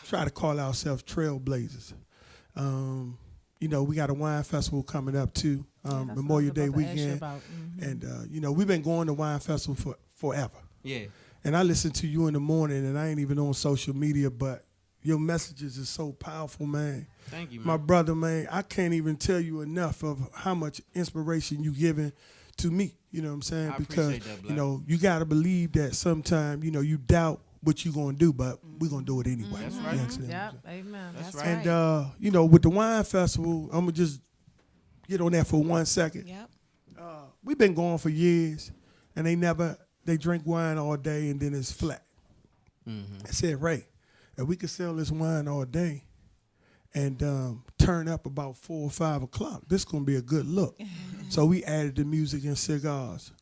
try to call ourselves trailblazers. We got a wine festival coming up too, Memorial Day weekend. And, we've been going to wine festival for forever. Yeah. And I listen to you in the morning, and I ain't even on social media, but your messages is so powerful, man. Thank you, man. My brother, man, I can't even tell you enough of how much inspiration you giving to me. You know what I'm saying? I Because, appreciate that, Black. you got to believe that sometime, you doubt what you're going to do, but we're going to do it anyway. That's You right. understand? Yep, amen. That's right. And, with the wine festival, I'm going to just get on that for 1 second. Yep. We've been going for years, and they drink wine all day, and then it's flat. I said, Ray, if we could sell this wine all day and turn up about 4 or 5 o'clock, this is going to be a good look. So we added the music and cigars.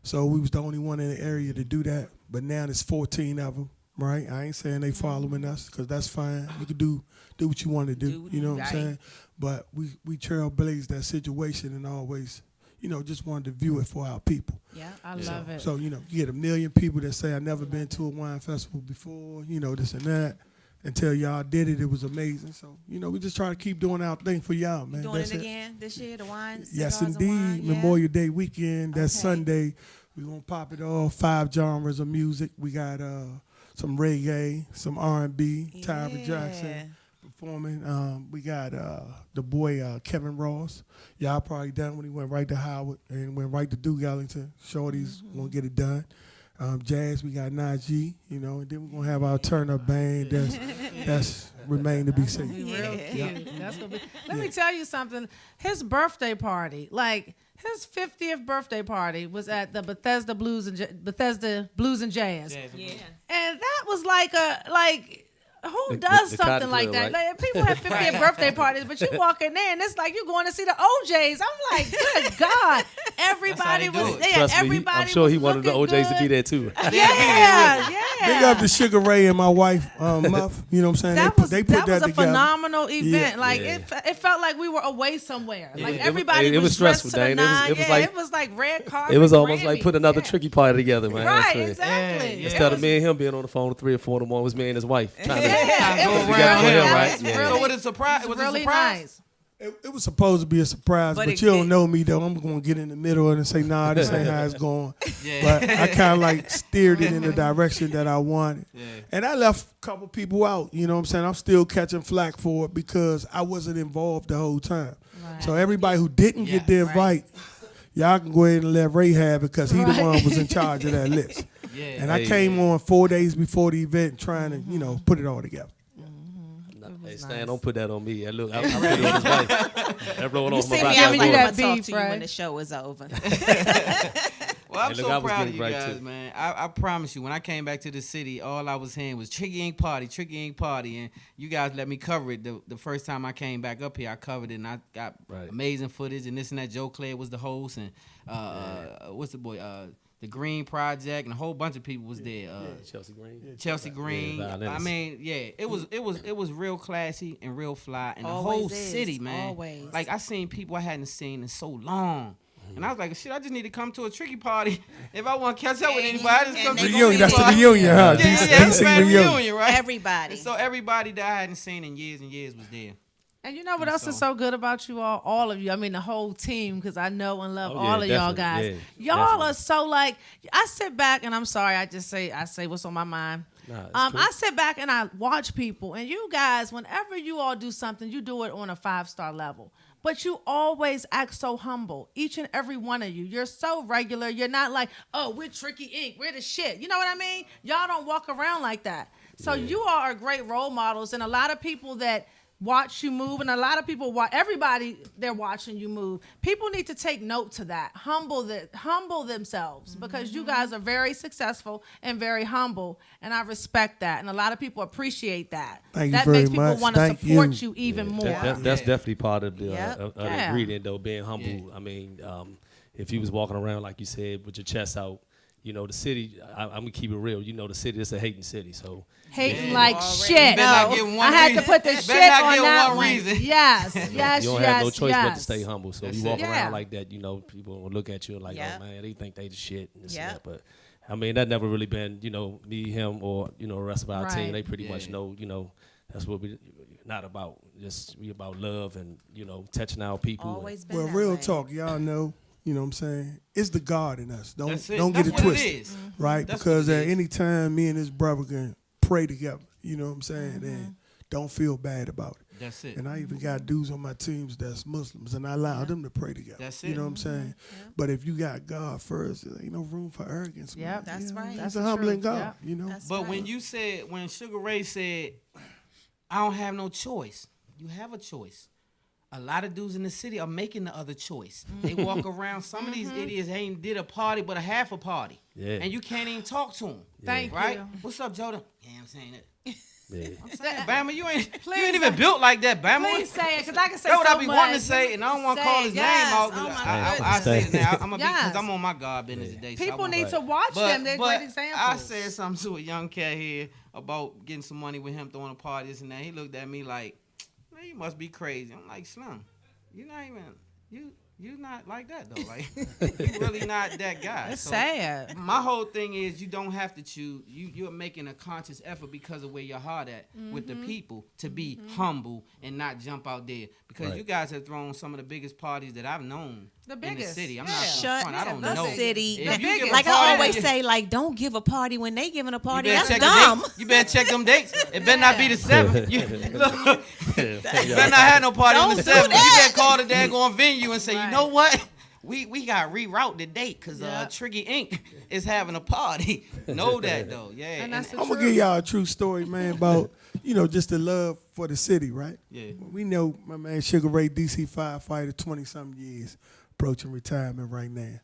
So we was the only one in the area to do that. But now there's 14 of them, right? I ain't saying they following us, because that's fine. You can do what you want to do. You know what I'm saying? But we trailblazed that situation and always, just wanted to view it for our people. Yeah. I love it. So, you get 1 million people that say, I never been to a wine festival before, this and that. Until y'all did it, it was amazing. So, we just try to keep doing our thing for y'all, man. Doing That's it again this year, the wine, Yes, cigars and indeed. wine, yeah. Memorial Day weekend, that's Okay. Sunday. We're going to pop it off, 5 genres of music. We got some reggae, some R&B, Tyra Jackson performing. We got the boy Kevin Ross. Y'all probably done when he went right to Howard and went right to Duke Ellington. Shorty's going to get it done. Jazz, we got Najee, and then we're going to have our turn-up band that's remain to be seen. Real cute. That's gonna be. Let me tell you something. His birthday party, like his 50th birthday party, was at the Bethesda Blues and Jazz, Jazz and Yeah. and that was like Who does the something Cotton like Club, that? right? Like, people have 50th birthday parties, but you walk in there and it's like you're going to see the OJs. I'm like, good God. Everybody do was it. there. Trust me, Everybody I'm sure was he wanted the looking OJs to be good. there too. Yeah, Big up to Sugar Ray and my wife, Muff. You know what I'm saying? That They put that was a together. phenomenal event. Yeah. Like Yeah. it felt like we were away somewhere. Like It- everybody it was was dressed stressful, to the Dane. It was- nine. it was Yeah, like- it was like red carpet. It was almost like Grammy. putting another Yeah. tricky party together, man. Right, That's it. exactly. Yeah, It Instead of was- me and him being on the phone at 3 or 4 in the morning, it was me and his wife trying to. Yeah, it Go was around really, him, that right? was Yeah. really, So was it a surprise? it was Was it a really surprise? nice. It was supposed to be a surprise, But but it- you don't it- know me though. I'm gonna get in the middle and say, nah, this ain't how it's going. Yeah. But I kind of like steered it in the direction that I wanted. Yeah. And I left a couple people out. You know what I'm saying? I'm still catching flack for it because I wasn't involved the whole time. Right. So everybody who didn't get the Yeah, invite, y'all can go ahead and let Ray have it because he the one was in charge of that list. Yeah. And I came on 4 days before the event trying to, put it all together. Hey, Stan, don't put that on me. Look, I put it on his wife. That blowing You off my see back. me, I'm giving like, you I'm that gonna talk beef, to you right? when the show is over. Well, I'm Hey, look, so I was proud of getting you right guys, too. man. I promise you, when I came back to the city, all I was hearing was Tricky Ink Party, Tricky Ink Party. And you guys let me cover it. The first time I came back up here, I covered it, and I got Right. amazing footage and this and that. Joe Claire was the host, and what's the boy? The Green Project, and a whole bunch of people was there. Chelsea Green. Chelsea Green. Yeah, I violinist. mean, yeah, it was real classy and real fly, and the Always whole is, city, man. always. Like I seen people I hadn't seen in so long. And I was like, shit, I just need to come to a tricky party. If I want to catch up with anybody, I just come to a Reunion, that's the party. reunion, huh? Yeah, yeah, DC family reunion. reunion, right? Everybody. And so everybody that I hadn't seen in years and years was there. And you know what else is so good about you all of you? I mean, the whole team, because I know and love Oh, yeah, all of y'all definitely, guys. yeah, Y'all definitely. are so like, I sit back and I'm sorry, I say what's on my mind. Nah, it's cool. I sit back and I watch people, and you guys, whenever you all do something, you do it on a 5-star level. But you always act so humble, each and every one of you. You're so regular. You're not like, oh, we're Tricky Ink. We're the shit. You know what I mean? Y'all don't walk around like that. So you all are great role models, and a lot of people that watch you move, and a lot of people everybody, they're watching you move. People need to take note to that. Humble themselves, because you guys are very successful and very humble, and I respect that. And a lot of people appreciate that. Thank you That very makes people much. want to Thank support you. you even more. That's definitely part of the, Yep. of the Yeah. ingredient, though, being humble. Yeah. I mean, if you was walking around, like you said, with your chest out, the city, I'm going to keep it real. The city, it's a hating city. So Hating Yeah. like Already. shit. You better not give one I had to reason. put the Better shit not on give that one one. reason. Yes, yes, you don't yes, have no choice yes. but to stay humble. So That's you walk it. Yeah. around like that, people will look at you and like, Yep. oh, man, they think they the shit. And this and Yep. that. But, I mean, that never really been, me, him, or, the rest of our Right. team. They pretty Yeah. much know, that's what we not about. Just we about love and, touching our people. Always been Well, that real way. talk, y'all know. You know what I'm saying? It's the God in us. Don't That's it. don't That's get it what twisted, it is. right? That's Because what it at is. any time, me and his brother can pray together. You know what I'm saying? And don't feel bad about it. That's it. And I even got dudes on my teams that's Muslims, and I allow them to pray together. That's You it. know what I'm saying? But if you got God first, there ain't no room for arrogance. man. Yep. That's right. He's That's a the humbling truth. God. You know. That's But right. when Sugar Ray said, I don't have no choice, you have a choice. A lot of dudes in the city are making the other choice. They walk around. Some of these idiots ain't did a party but a half a party. Yeah. And you can't even talk to them. Thank Right? you. What's up, Jordan? Yeah, I'm saying that. Yeah. I'm saying, Bama, you ain't Please even built like that, Bama. Please say it, because I can say That's what so I be much. wanting to say, and I don't want to call his Say it. Yes. name out. Oh, my I say it now. I'm gonna be Yes. because I'm on my God business today. So I People won't- need to watch them. They're great examples. I said something to a young cat here about getting some money with him throwing a party, this and that. He looked at me like, man, you must be crazy. I'm like, Slim, you're not even you not like that though. Like you really not that guy. It's So, sad. my whole thing is you don't have to choose. You're making a conscious effort because of where your heart at with the people to be humble and not jump out there. Because Right. you guys have thrown some of the biggest parties that I've known The in the biggest, city. I'm yeah. not Shut gonna front. I don't the know. city. If you give a Like I party, always you- say, like, don't give a party when they giving a you party. better That's check dumb. the dates. You better check them dates. It better not be the 7th. You, look, you better not have no party on the Don't do 7th. You that. better call the daggone venue and say, Right. you know what? We got to reroute the date because Yeah. Tricky Inc. is having a party. Know that, though. Yeah. And that's the I'm gonna truth. give y'all a true story, man, about just the love for the city, right? Yeah. We know my man Sugar Ray, DC firefighter, 20-something years, approaching retirement right now.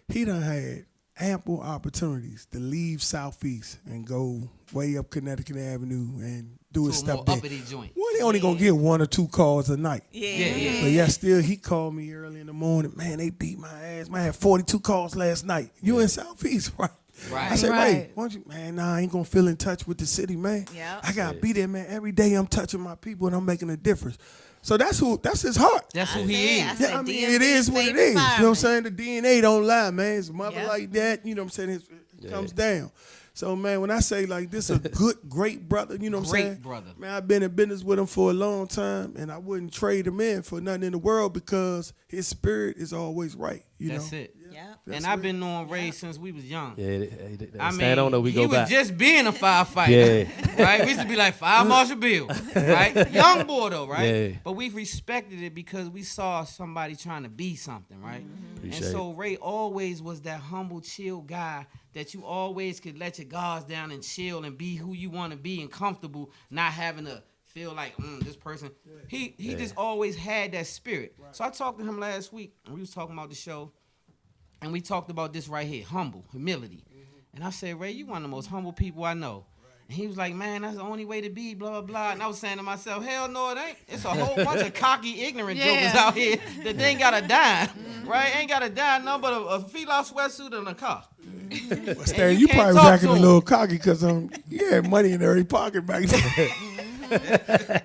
He done had ample opportunities to leave Southeast and go way up Connecticut Avenue and do his To a more stuff. Then. uppity joint. Well, they only gonna get 1 or 2 calls a night. Yeah. But yeah, still he called me early in the morning. Man, they beat my ass. Man, I had 42 calls last night. You in Southeast, right? Right. I said, Right. Ray, why don't you, man, nah, I ain't gonna feel in touch with the city, man. Yeah. I gotta be there, man. Every day I'm touching my people and I'm making a difference. So that's his heart. That's who he is. Yeah, I mean, it is what it is. You know what I'm saying? The DNA don't lie, man. It's a mother like that. You know what I'm saying? It comes down. So, man, when I say, like, this a good, great brother, you know what I'm saying? Great brother. Man, I've been in business with him for a long time, and I wouldn't trade him in for nothing in the world because his spirit is always right, you That's know? it. Yeah. And I've been knowing Ray since we was young. Yeah, I mean, stand on though. We he go was back. just being a firefighter, right? We used to be like, Fire Marshal Bill, right? Young boy though, right? Yeah. But we respected it because we saw somebody trying to be something, right? And Appreciate so Ray always was that humble, chill guy that you always could let your guards down and chill and be who you want to be and comfortable, not having to feel like this person. He just always had that spirit. So I talked to him last week, and we was talking about the show. And we talked about this right here, humility. And I said, Ray, you one of the most humble people I know. And he was like, man, that's the only way to be, blah, blah, blah. And I was saying to myself, hell no, it ain't. It's a whole bunch of cocky, ignorant jokers out here that they ain't got a dime, right? Ain't got a dime, no but a fila sweatsuit and a car. Well, Stan, you probably was acting a little cocky because you had money in every pocket back then.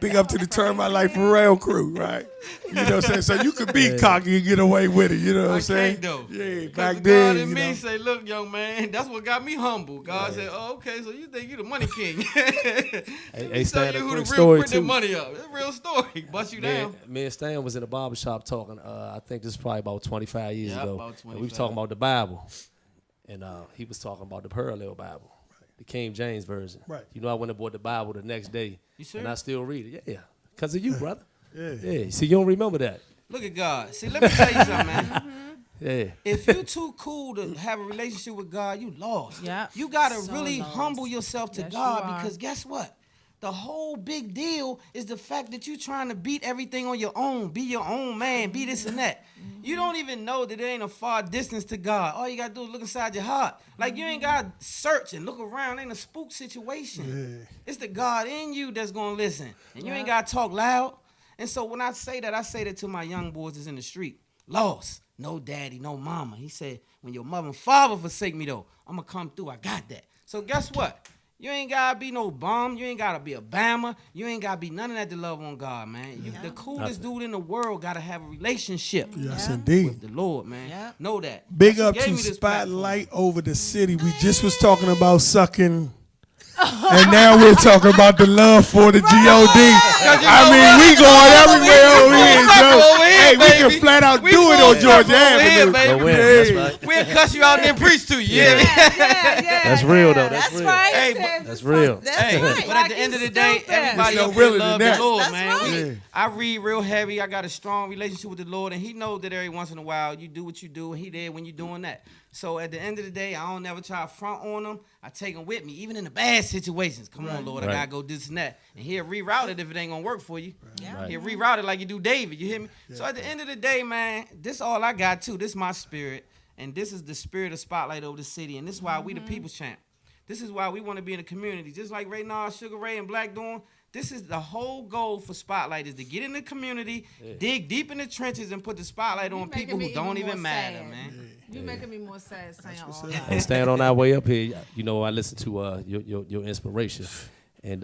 Big up to the Turn My Life Rail crew, right? You know what I'm saying? So you could be cocky and get away with it, you know what I'm saying? Though. Yeah, Because back God then, in you me know. say, look, young man, that's what got me humble. God said, oh, okay, so you think you the money king. Hey, Stan, Tell you a who the quick real story put their too. money up. It's a real story. Bust you down. Me and Stan was in a barber shop talking. I think this is probably about 25 years Yeah, ago. about And we was 25. talking about the Bible, and he was talking about the parallel Bible, the King James version. Right. You know, I went and bought the Bible the next day, You sure? and I still read it. Yeah, because of you, brother. Yeah. Yeah. See, you don't remember that. Look at God. See, let me tell you something, man. Yeah. If you too cool to have a relationship with God, you lost. Yeah. You gotta So really lost. humble yourself to Yes, God you are. because guess what? The whole big deal is the fact that you trying to beat everything on your own, be your own man, be this and that. You don't even know that there ain't a far distance to God. All you gotta do is look inside your heart. Like you ain't gotta search and look around. Ain't a spook situation. It's the God in you that's gonna listen. And you ain't gotta talk loud. And so when I say that to my young boys that's in the street. Lost. No daddy, no mama. He said, when your mother and father forsake me though, I'm gonna come through. I got that. So guess what? You ain't gotta be no bum. You ain't gotta be a Bama. You ain't gotta be none of that to love on God, man. The coolest dude in the world gotta have a relationship Yes, indeed. with the Lord, man. Yeah. Know that. Big That's up who gave to me this Spotlight over the city. We just was talking about sucking. And now we're talking about the love for the G.O.D. I mean, we going everywhere over here, Joe. Hey, we can flat out do it on Georgia Avenue. Go in. That's right. We'll cuss you out and then preach to you. Yeah. That's real though. That's, That's real. right. Hey, Sis. That's real. That's Hey, right. but at the end of the day, stupid. everybody There's up no here realer love than the that. Lord, That's man. right. Yeah. I read real heavy. I got a strong relationship with the Lord, and He knows that every once in a while you do what you do, and He there when you doing that. So at the end of the day, I don't never try to front on Him. I take Him with me, even in the bad situations. Come on, Lord, I Right. gotta go this and that, and He'll reroute it if it ain't gonna work for you. Yeah. Right. He'll reroute it like you do David. You hear me? So at the end of the day, man, this all I got too. This my spirit, and this is the spirit of Spotlight over the city, and this is why we the people's champ. This is why we want to be in the community, just like Ray Nas, Sugar Ray, and Black Dawn. This is the whole goal for Spotlight is to get in the community, dig deep in the trenches, and put the spotlight on making people me who don't even even more matter, sad. man. You making me more sad saying all up. that. And stand on our way up here. You know, I listened to your inspiration, and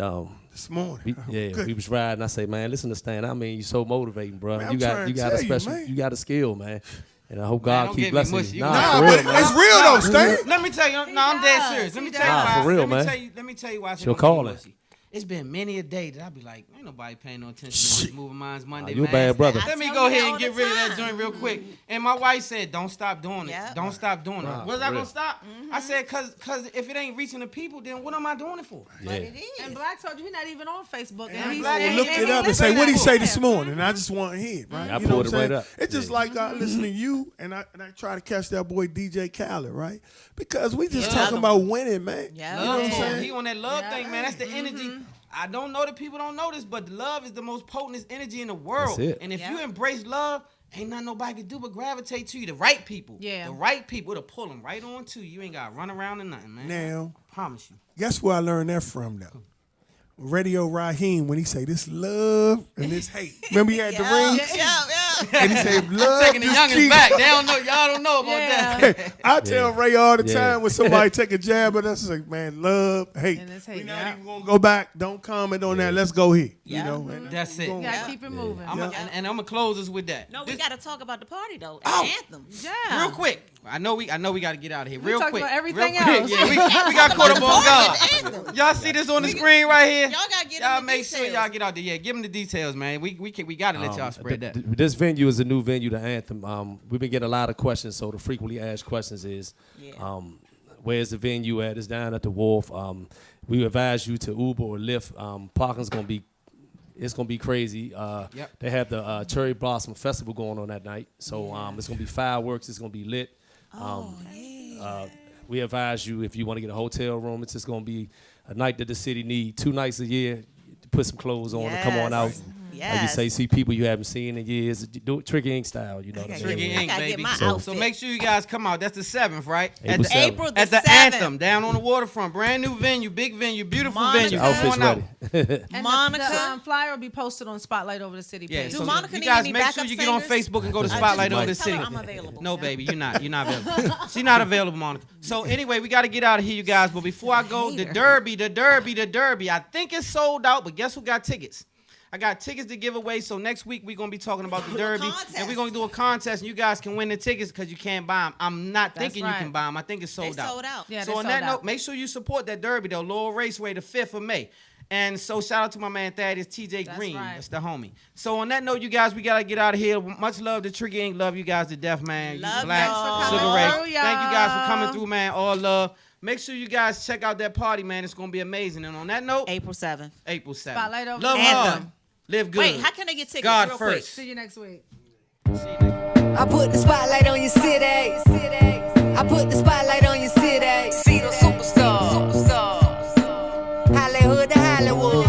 This morning. we was riding. I say, man, listen to Stan. I mean, you so motivating, bro. Man, you I'm got trying you to got a tell you, special, man. you got a skill, man. And I hope Man, God don't keep get me blessing mushy. you. You Nah, know- for Nah, real, but man. it's real though, Stan. Let me tell you, no, I'm dead serious. Let me tell you Nah, why. for real, let me man. tell you why. I say She'll don't get me call it. mushy. It's been many a day that I be like, ain't nobody paying no attention to this Moving Minds Monday. you a man. bad brother. Let me I go tell you ahead that and all get the rid of that time. joint real quick. And my wife said, don't stop doing it. Yep. Don't stop doing Nah, it. Was for I real. gonna stop? I said, cause if it ain't reaching the people, then what am I doing it for? But it is. And Black told you he's not even on Facebook. And he's Black and- Look and it up and he's say, what he listening. say this morning? And I just want to hear it, right? Yeah, I You know pulled what it I'm right saying? up. It's just like I listen to you, and I try to catch that boy DJ Khaled, right? Because we just talking about winning, man. Yeah. You know what I'm Love saying? He on that love Yeah. thing, man. That's the energy. I don't know that people don't know this, but love is the most potent energy in the world. That's it. And if Yeah. you embrace love, ain't nothing nobody can do but gravitate to you. The right people. Yeah. The right people. It'll pull them right on to you. You ain't got to run around or nothing, man. Now, I promise you. guess where I learned that from, though? Radio Raheem, when he say this love and this hate. Remember he had the rings? Yeah. And he said love. Taking the this youngins keep. back. They don't know. Y'all don't know about that. I tell Ray all the Yeah. time when somebody take a jab at us, like, man, love, hate. And it's hate, We not yeah. even gonna go back. Don't comment on that. Let's go here. Yeah. You know, and That's it. You gotta keep it moving. And I'm gonna close us with that. No, we This- got to talk about the party though. Oh. Anthem. Yeah. real quick. I know we got to get out of here. We Real talked quick. about everything real quick. else. Yeah, we got caught up on God. Anthem. Y'all see this on the screen right here? Y'all gotta get Y'all them the make sure details. y'all get out there. Yeah, give them the details, man. We gotta let y'all spread that. This venue is a new venue to Anthem. We've been getting a lot of questions, so the frequently asked questions is, where's the venue at? It's down at the Wharf. We advise you to Uber or Lyft. Parking's gonna be crazy. They have the Cherry Blossom Festival going on that night, so it's gonna be fireworks. It's gonna be lit. We advise you, if you want to get a hotel room, it's just gonna be a night that the city need. 2 nights a year, put some clothes on and come on out. Like you say, see people you haven't seen in years. Do it Tricky Ink style, you know what I mean? Tricky I Ink, gotta baby. get my So outfit. make sure you guys come out. That's the 7th, right? April 7th. April the At the 7th. Anthem, down on the waterfront. Brand new venue, big venue, beautiful Monica. venue. Come Outfits on out. ready. And Monica. the flyer will be posted on Spotlight Over the City Yeah, page. so Monica you need guys any make sure backup you get on singers? Facebook and go to I Spotlight just Over the tell City. her I'm available. No, baby, you're not available. She's not available, Monica. So anyway, we got to get out of here, you guys. But before I go, the Derby. I think it's sold out, but guess who got tickets? I got tickets to give away. So next week we're gonna be talking about the Derby, and we're gonna do a contest, and you guys can win the tickets because you can't buy them. I'm not thinking you can buy them. I think it's sold They out. sold out. Yeah, So they on sold that out. note, make sure you support that Derby though. Lowell Raceway, the 5th of May. And so shout out to my man Thaddeus TJ That's Green. right. That's the homie. So on that note, you guys, we gotta get out of here. Much love to Tricky Ink. Love you guys to death, man. Love Black, y'all. Thanks for Sugar coming Ray. through, Thank you guys for coming y'all. through, man. All love. Make sure you guys check out that party, man. It's gonna be amazing. And on that note, April 7th. April 7th. Spotlight over Love the hard. Anthem. Live good. Wait, how can I get tickets God real first. See you next week. I put the spotlight on your city. I put the spotlight on your city. See the superstars. Hollywood to Hollywood.